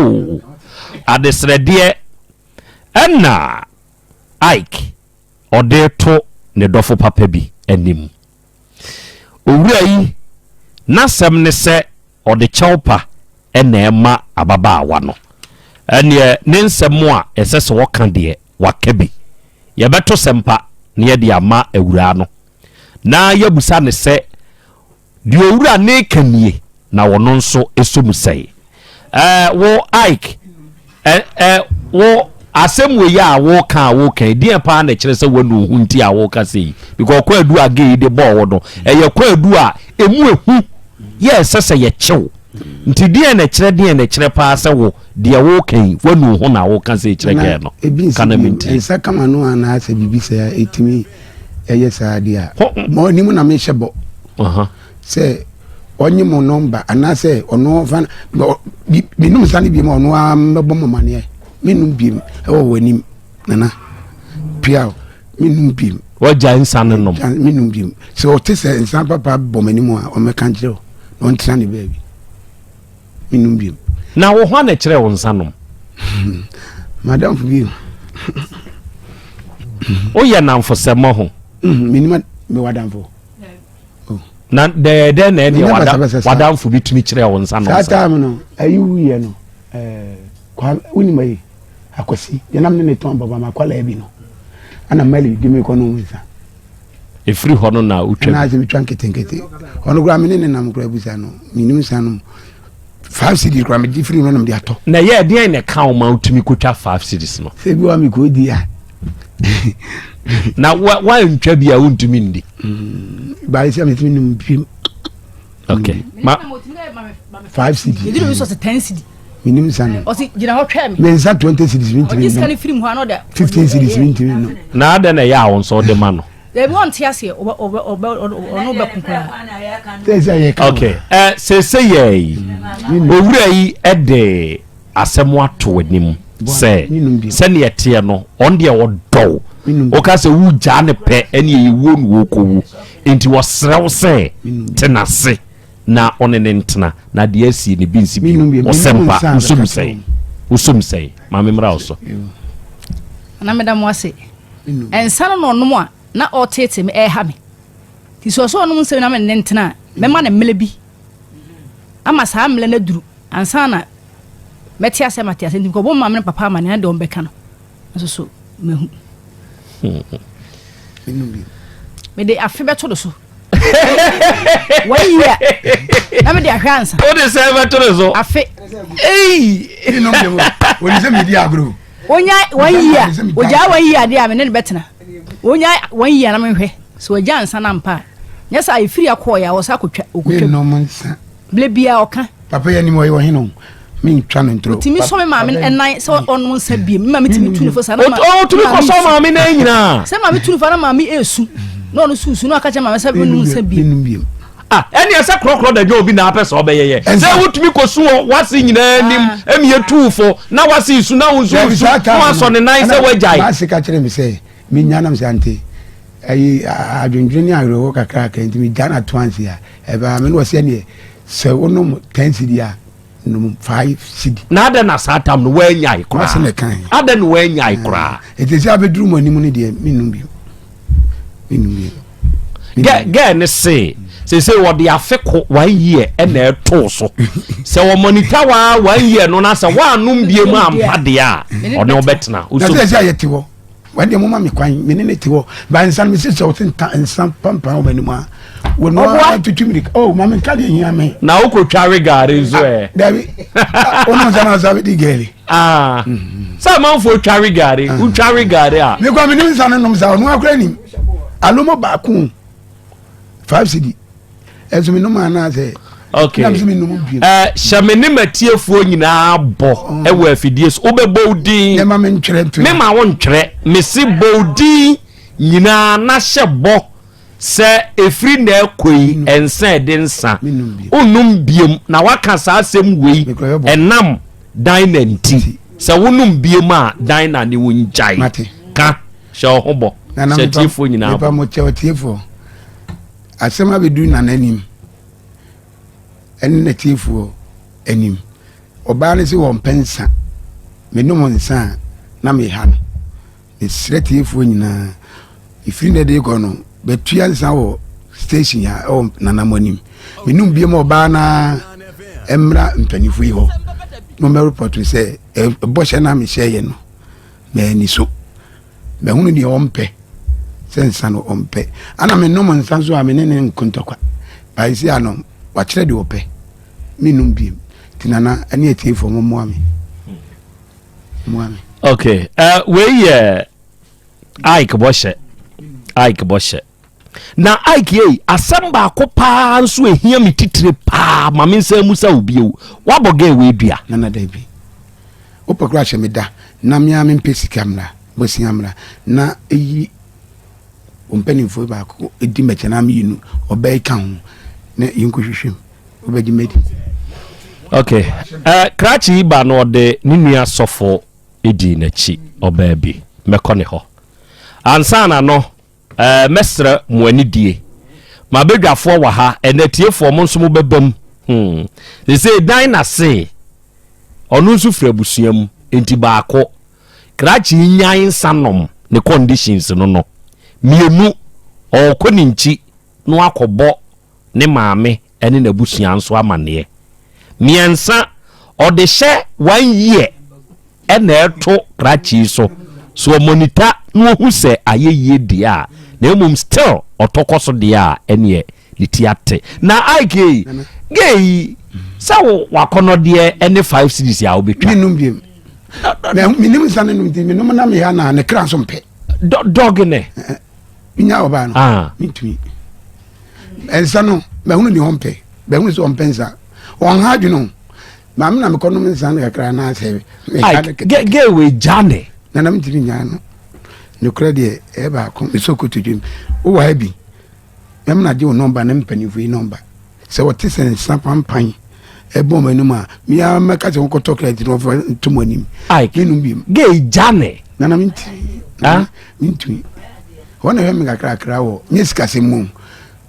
adesrede ena Ike ode to ne dofo papa bi anim owura yi nasem ne se ode chawpa ena ema ababa awa no ene ne nsem a esese woka de wakabi ye beto sempa ne ye de ama awura no na yabusa ne se de owura ne kanie na wono nso esomsei wo Ike wo asemwe ya wo kan die pa na kire se wonu hu nti a wo ka sei because kwa adu age de ball wo no ye kwa adu a emu ehu ye sese ye chew nti die na kire pa se wo de wo kan wonu hu na wo ka sei kire ge no kana minti esa kama no ana ase bibi se etimi eye sa dia mo ni mu na me hyebo se onye mo number ana se ono fan minum sane bi mo ono ambo mo mane minum bim ewo wanim nana piao minum bim waja insane nom minum bim so tese insan papa bomanimu a o meka njiro on trane baby minum bim na wo ho na kire wo nsanom madam bim o ye namfo semo ho minima me wadamfo na de na ene wadamfo bitumi kire wo nsanom sa time no ayu ye no kwa unimai akwasi yanam ne ton baba makwala ebi no ana mali di me kono nsa efri hono na utwa na azimi twankete ono gra me ne nam gra busa no minim sanu 5 cd gra me di free no nam di ato na ye de na ka o ma utumi kotwa 5 cds no se bi wa mi ko di ya na wa ntwa bi a untumi ndi ba isi am timi nim pim okay ma 5 cd you do so 10 cd minim sanu o si gina ho twa me me nsa 20 cds minti o dis kan film ho anoda 15 cds minti no na ada na ya won so de ma no they want to see ono be kunkura okay se ye owura yi e de asemo ato anim say send ye tear no on the odd dough. Okase wu jane pe ene ye won wo kowu enti wo srew se tenase na onene ntena na de asi ne binsi bi o sempa usum sei ma memra oso na medam wase ensano no no a na otete me ha me ti so no nsem na me ntena me ma na mele bi ama sa mele na duru ansa na metia se matia se ndiko bo ma me papa ma ne de on beka no so mehu me de afi beto do so why ya na me de ahwansa o de se beto do so afi no me woni se me di agro onya why ya oja why ya de ame ne betena onya why ya na me hwe so oja ansa na mpa nyesa ifiri akọ ya wo sa kotwa okotwa no monsa ble bia oka papa ya ni mo yo hino mi twa no ntro timi so me maame enan so onu nsa biem maame timi tunu fo sa na o tumi ko so maame na nyina se maame tunu fo na maame esu na onu susu na aka cha maame sa benu nsa biem eni ese krokro da jo obi na apese obeyeye se wutumi ko su wase nyina nim emiye tuufo na wase isu na unsu no aso ne nan se wajai ma se ka kire mi se mi nyana m se ante ayi adwendwene ahro kakra ka ntimi jana twansi a eba me no wase ne se wonom 10 cedi a no 5 cedi na ada na satam no wanyai kra ada no wanyai kra etesi abeduru mo nimu ne de minum bi ge ne se wo de afeko 1 year e na eto so se wo monitor 1 year no na se wa anum bie mu ampade a one obetena uso se ayeti wo wade mo ma me kwan me ne ti wo ba nsan me se so nsan pampa wo bani ma wo no tutumiri ma me ka de hia me na wo ko tware gare zo dabi ono zana zabe di gele sa man fo tware gare u tware gare a me kwa me ni nsan no mza no akura ni alomo ba ku 5 cedi ezumi no ma na se okay shamene matiefuo nyina bo e wa afidie so obebo udin me ma me ntwere me ma wo ntwere me si bodi nyina na hye bo se efri na ekoi ensa de nsa onum biem na waka sa asem wei enam dynanti se wonum biem a dyna ne wonjai ka hye hobo se tiefuo nyina bo mo tiefo asema bedu na nanim enne tiefo anim oba ne se won pensa me no mo nsa na me ha no me sire tiefo nyina ifiri na de go no betua nsa wo station ya o nanamonim me num bie mo oba na emra mpanifu yi ho no me report se bo she na me share no me ni so me hunu ni ompe sensa no ompe ana me no mo nsa so a me ne nkontokwa ba isi ano wa kire de ope minum biem tinana ani etiefo mo okay we Ike boshe na Ike asamba akopa nso ehia mititire pa ma mensa musa obie waboge we dua nana da bi opakra hye meda na mia me mpesi kamera bosi amra na eyi ompanimfo ba ko edi meche na minu obey kan na yinkohwehwem obedi medi okay krachi ba no de ninua sofo edi na chi obey bi mekone ho ansana no mesra muanidie ma bedwafo wa ha enatiefo mo nso mo bebam they say dina say onu nso frabusuam enti baako krachi nyan sanom ne conditions no mienu okoninchi no akobo ne maame ene na busua nso amane miensa ode hye 1 year ene eto krachi so monitor no hu se ayeye dia na emum still otokoso dia ene litiate na Ike gay sawo wakono de ene 5 cities ya obetwa minum biem na minim sanen num di minum na me ya na ne kra so mpe dog ne nya oba no mitumi ensa no me hunu ni hompe be hunu so mpensa on ha dwunu ma me na me kono me san kakra na se gay we jane na nam tiri nya no no credit e ba ko isoko tudwim o wa bi em na je o number na mpanifu yi number se wote sen sapampan ebom enuma mi a meka se won talk like no for tomonim Minu bi gay jane nana minti mintu wona he me kakra wo nyesika se mum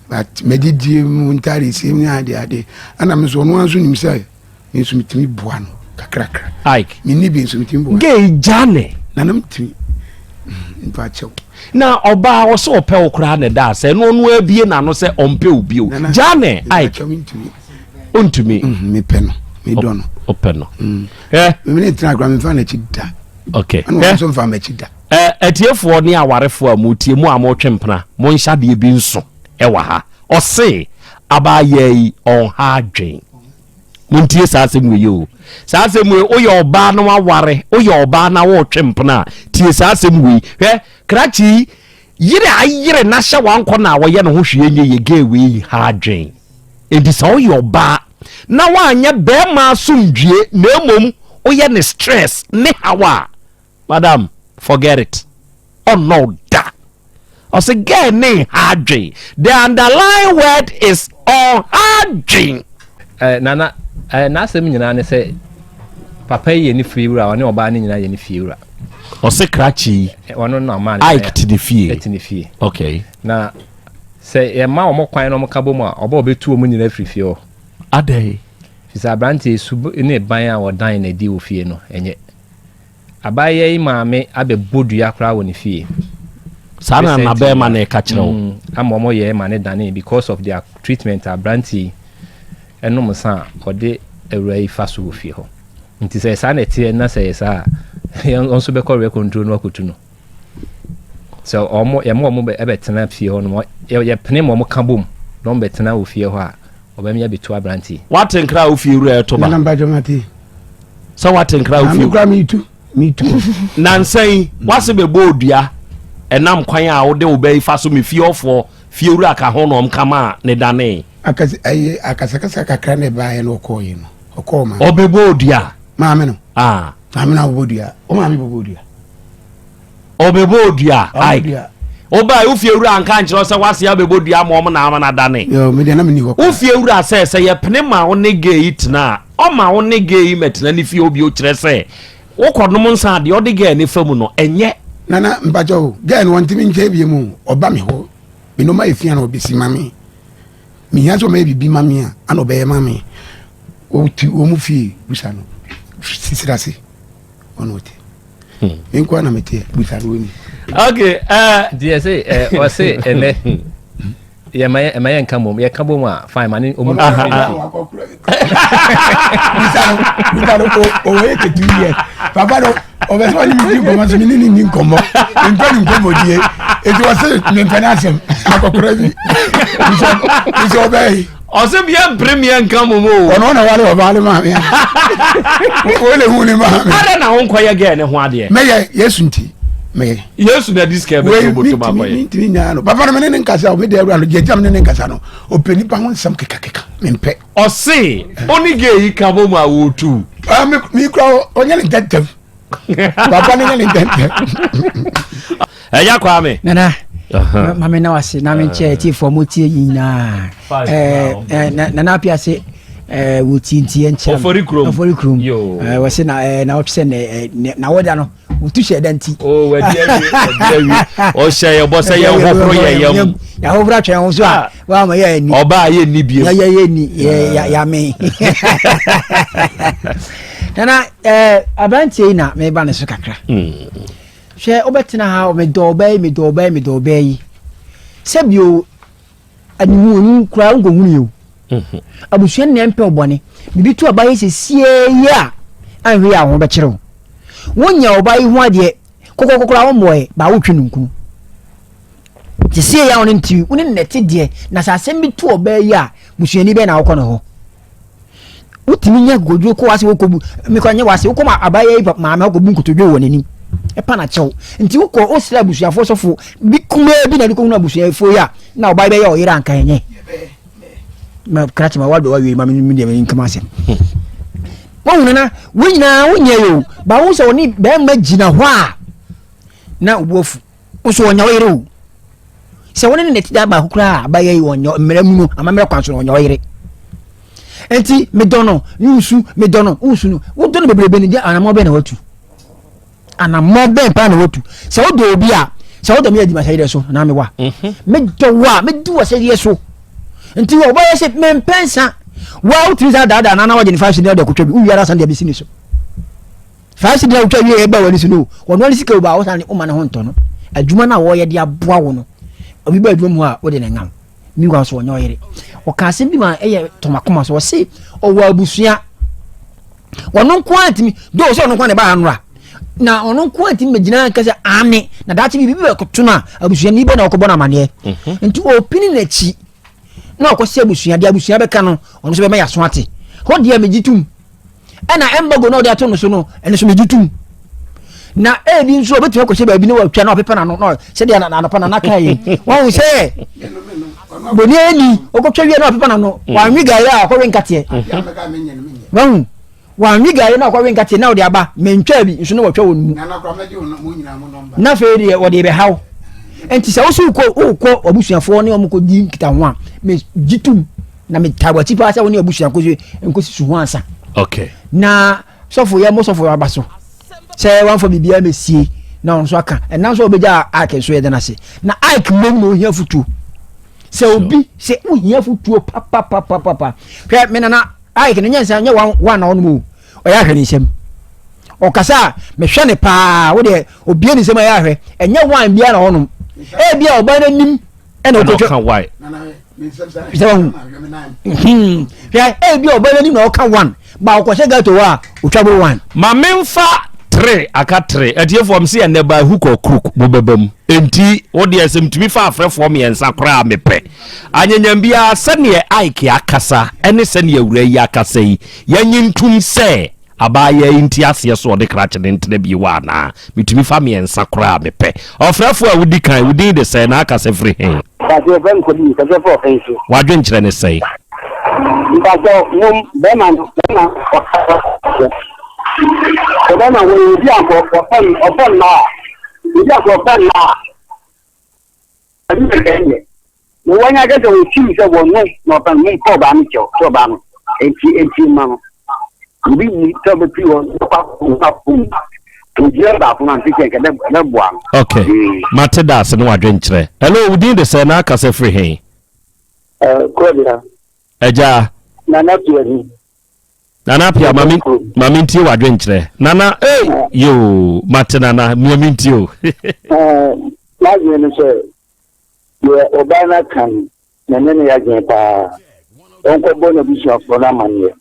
but medidi mu ntari se mi ade ana me so no anso nim sai nso mitimi boa no kakra Ike minni bi nso mitimi boa gay jane nana mitimi npa chew na oba wo so opɛ wo kra ne da sɛ no no abie na no sɛ ompɛ obio jane Ike ontumi me pɛ no me do no opɛ no me ne tena gra me fa na chi da okay ana so fa ma chi da atiefoɔ ne awarefoɔ a motie mu a motwempena mo nhyade bi nso ɛwɔ ha ɔse abaayɛ yi on ha dwen montie saa asɛm wei o saa asɛm wei woyɛ ɔbaa na waware woyɛ ɔbaa na wotwempena tie saa asɛm wei hwɛ krakyi yere ayere na hyɛ wankɔ na wɔyɛ no ho hwee nye yɛ gay wei ha dwen enti sɛ woyɛ ɔbaa na woanyɛ bɛrima asomdwie na mmom woyɛ ne stress ne hawa madam forget it oh no da ɔsɛ gay ne ha dwen the underlying word is on ha dwen nana n'asɛm nyinaa ne sɛ papa yi yɛ ne fie wura ɔne ɔbaa ne nyinaa yɛ ne fie wura ɔsɛ krakyi ɔno na ɔmaa ne Ike te ne fie te ne fie okay na sɛ yɛma ɔmo kwan na ɔmo ka bɔ mu a ɔba ɔbɛtu ɔmo nyinaa firi fie hɔ adai fisa aberante su ne ban a wɔdan na di wɔ fie no ɛnyɛ abaayɛ yi maame abɛbɔ dua koraa wɔ ne fie saa na bɛrima na ɛka kyerɛ wo ama ɔmo yɛ ma ne dane because of their treatment aberante ɛnom sa ɔde awura yi fa so wɔ fie hɔ nti sɛ saa na ɛteɛ na sɛ yɛ saa yɛn nso bɛkɔ rɛ control no akɔtu no sɛ ɔmo ɔmo ɛbɛtena fie hɔ no yɛpene ma ɔmo ka bom na ɔmo bɛtena wɔ fie hɔ a ɔbɛm yɛ bɛtu aberante wate nkra wo fie wura ɛto ba namba jomati sɛ wate nkra wo fie wura me too nansan wase bɛbɔ odua ɛnam kwan a wode wo bɛyi fa so me fie ɔfoɔ fie wura ka ho no ɔmkama ne dane akasakasa kakra ne baayɛ no ɔkɔɔ yi no ɔkɔɔ ma ɔbɛbɔ odua maame no maame no ɔbɛbɔ odua ɔmaame bɛbɔ odua ɔbɛbɔ odua oba wo fie wura anka nkyerɛ sɛ wase abɛbɔ dua ma ɔmo na ama na dane yo me de na me ni hɔ wo fie wura sɛ yɛpene ma wo ne gay tena ɔma wo ne gay metena ne fie obi o kyerɛ sɛ wo kɔdom nsa de ɔde gay ne famu no ɛnyɛ nana mpacho gay no ntimi nche bie mu ɔba me hɔ me no ma efia na obisi mame me ya so ma bibi mame a ana obɛyɛ mame o ti o mu fie busa no sisirase ono ti enko na mete busa no ni okay deɛ sɛ ɔse ɛnɛ yɛma nka mom yɛka bom a fine ma ne ɔmu busa no o we ke 2 years papa no obɛsɛ ni mi ko so ni nkomo nkomo die eti wɔse me mpanasem akɔkora bi busa obɛyi ɔsɛ bia premier nka mom o ɔno na wale ɔbaale ma me o le hu ni ma me ada na ho nkɔyɛ gay ne ho ade mɛyɛ yesu nti mɛyɛ yesu na diska bɛ to boto ma kɔyɛ nti nya no papa no me ne nkasa o me de awura no jejam ne nkasa no o peni pa ho nsɛm keka mempɛ ɔse oni gay yi ka bom a wo tu mi kura onye ne tentem papa ne ne tentem ɛya kwa me nana mame na wase na me nkyɛ ti fo mo tie nyina nana apia se wo tintie nkyɛ ofori krom wo se na wo twese na woda no wo tu hye danti o wadi awi o hye ye bo se ye hohoro ye yam ya hohoro atwen ho so a wa ma ye ni oba ye ni biem ye ni ya me nana abantie na me ba ne so kakra hwɛ obetena ha me do obai sebio animu kura ngohunu yo abusuan ne mpe obone bibi tu abaye sesie ya anhwe ya ho bekyerew wonya obaye ho ade kokokokora wo moye ba wo twenu sesie ya won nti woni nete de na sasem bi tu obaye ya busuani be na wo kono ho utimi nya godwo ko wase wo kobu me ko nya wase wo koma abaye maame ko bu nkotodwe wo nani epa na chew nti wo ko osira busuafo sofo bi kuma bi na ko hu abusuafo ya na obaye be ya oyira anka enye ma krachi ma wado wawe ma mi de mi nkama se wonu na wonyina wonye yo ba wo so ni be ma gina ho a na obuofu wo so wonya oyire o se woni ne tida ba kokura abaye yi wonyo mmeramu no amamera kwanso wonya oyire enti me dono yusu me dono usu no wo dono bebrebe ni dia anamo be na watu anamo be pa na watu se wo do obi a se wo do me adi ma sai so na me wa me do wa me du wa sai so enti wo ba se me pensa wa utri za dada na na wa je ni fashion de kotwa bi u yara san de bi sini so fashion de utwa wi e ba wani so no wono ni sika ba wo san ni o ma na ho nto no adwuma na wo ye de aboa wo no obi ba adwuma mu a wo de na ngam mi wa so onyo yere o ka se bi ma eye tomakoma so se o wa abusua wono nko antimi do so no kwa ne ba anura na ono nko antimi megina ka se ame na dachi bi be ko tuna abusua ni be na ko bona mane enti opini na chi na ko se abusua de abusua be ka no ono so be ma yaso ate ho de megitum na embago no de ato no so no ene so megitum na ebi nso obetumi ko se ba bi ne wa twa na opepa na no se de na pa na kai won se boni eni okotwa wie na opepa na no wa nwi ga ya ko wenkate won wa nwi ga ya na ko wenkate na o de aba mentwa bi nso no wa twa won mu na fe de o de be haw enti se wo su ko obusuafo ne o mo ko di kita ho a me gitum na me tagwati pa se woni obusuafo nkosi su ho ansa okay na sofo ya mo sofo abaso se wan for bibia mesie na on so aka na so obeja ake so yede na se na ike mom no hia futu se obi se wo hia futu papa hwe me na ike no nyansa nya wan na onmu o ya hwe ni sem o kasa me hwe ne pa wo de obi ni sem ya hwe enya wan bia na onum e bia oba na nim e na okotwa kan why e bia oba na nim na o kan wan ba o ko se gato wa o twabo wan ma memfa 3 aka 3 atiefo se ene ba huko kruk bobebam enti wo de asem tumi fa afrefo me ensa kora mepe anyanyam bia sane Ike akasa ene sane awura yi akasa yi yanyintum se abaya inti ase so de krache ne ntene bi wa na mitumi fa me ensa kora mepe ofrefo a wudi kan wudi de se na akasa free hen Kasefem ko di kasefo fensu wadwen kire ne sei Ndaso mum bema Obama we di anko open na. Di anko open na. Ani kenye. Mo wanya ga to chi se wo no open mo ko ba mi cho ba mo. Enti mama. Bi ni to be pi wo pa ku. To je ba fu man tike ke na buan. Okay. Mateda se no wadwen kire. Hello, within the say na akasa free hen. Krobea. Eja. Nana Yaw. Nana pia mami ntie wadwen kire. Nana yo matena na mami ntie. Laje no se ye obana kan na nene ya gen pa. Onko bono bisho na manye.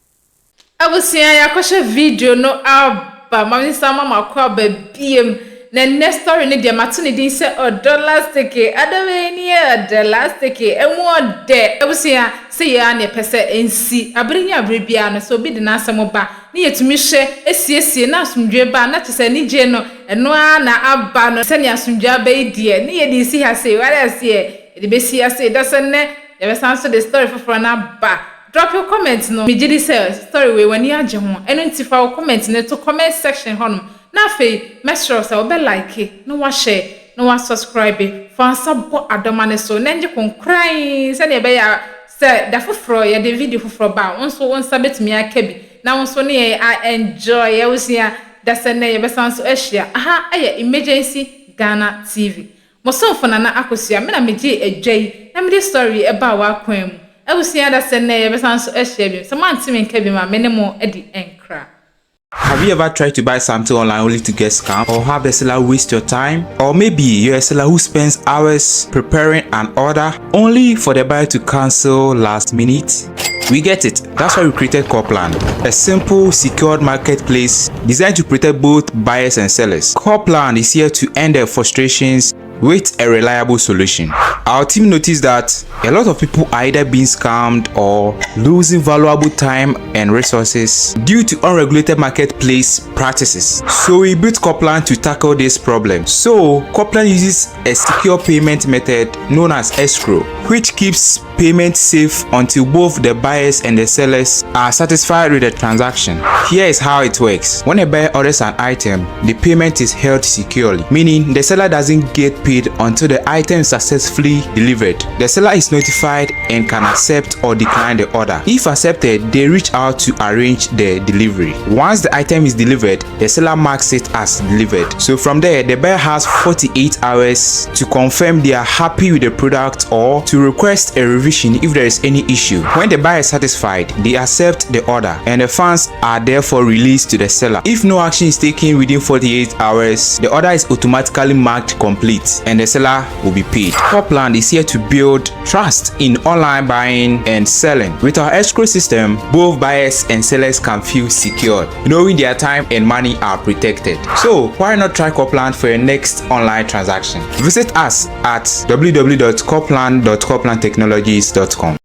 Abusia ya kwashe video no aba mami sama makwa babiem na next story ni dia matuni din se $1 adawe ni $1 emu de abusia se ya ne pese ensi abrinya abrebia no so bi de na asemo ba ni yetumi hwe esiesie na asumdwe ba na tese ni je no eno na aba no se ni asumdwe aba idie ni ye di si ha se wale se de be si ase da se ne ye be san so the story for na ba drop your comment no me gidi say story we wani age ho eno ntifa wo comment ne to comment section honum na fe mesro say obe like no wa share no wa subscribe fa sabo adomane so na nje konkran se ne be ya se da foforo ya de video foforo ba onso wonsa betumi akabi na onso ne enjoy ya usia da se ne ye be san so ehia aha aye emergency Ghana TV mo so fo na akosia me na meje adwai na me story e ba wa kwan mu abusia da se ne ye be san so ehia bi so man timi nka bi ma me ne mo edi enkra. Have you ever tried to buy something online only to get scammed, or have the seller waste your time? Or maybe you're a seller who spends hours preparing an order only for the buyer to cancel last minute? We get it. That's why we created Copland, a simple, secured marketplace designed to protect both buyers and sellers. Copland is here to end their frustrations with a reliable solution. Our team noticed that a lot of people are either being scammed or losing valuable time and resources due to unregulated marketplace practices. So we built Copland to tackle this problem. So Copland uses a secure payment method known as escrow, which keeps payment safe until both the buyers and the sellers are satisfied with the transaction. Here is how it works. When a buyer orders an item, the payment is held securely, meaning the seller doesn't get paid paid until the item is successfully delivered. The seller is notified and can accept or decline the order. If accepted, they reach out to arrange the delivery. Once the item is delivered, the seller marks it as delivered. So from there, the buyer has 48 hours to confirm they are happy with the product or to request a revision if there is any issue. When the buyer is satisfied, they accept the order and the funds are therefore released to the seller. If no action is taken within 48 hours, the order is automatically marked complete and the seller will be paid. Copland is here to build trust in online buying and selling. With our escrow system, both buyers and sellers can feel secured, knowing their time and money are protected. So why not try Copland for your next online transaction? Visit us at www.copland.coplandtechnologies.com.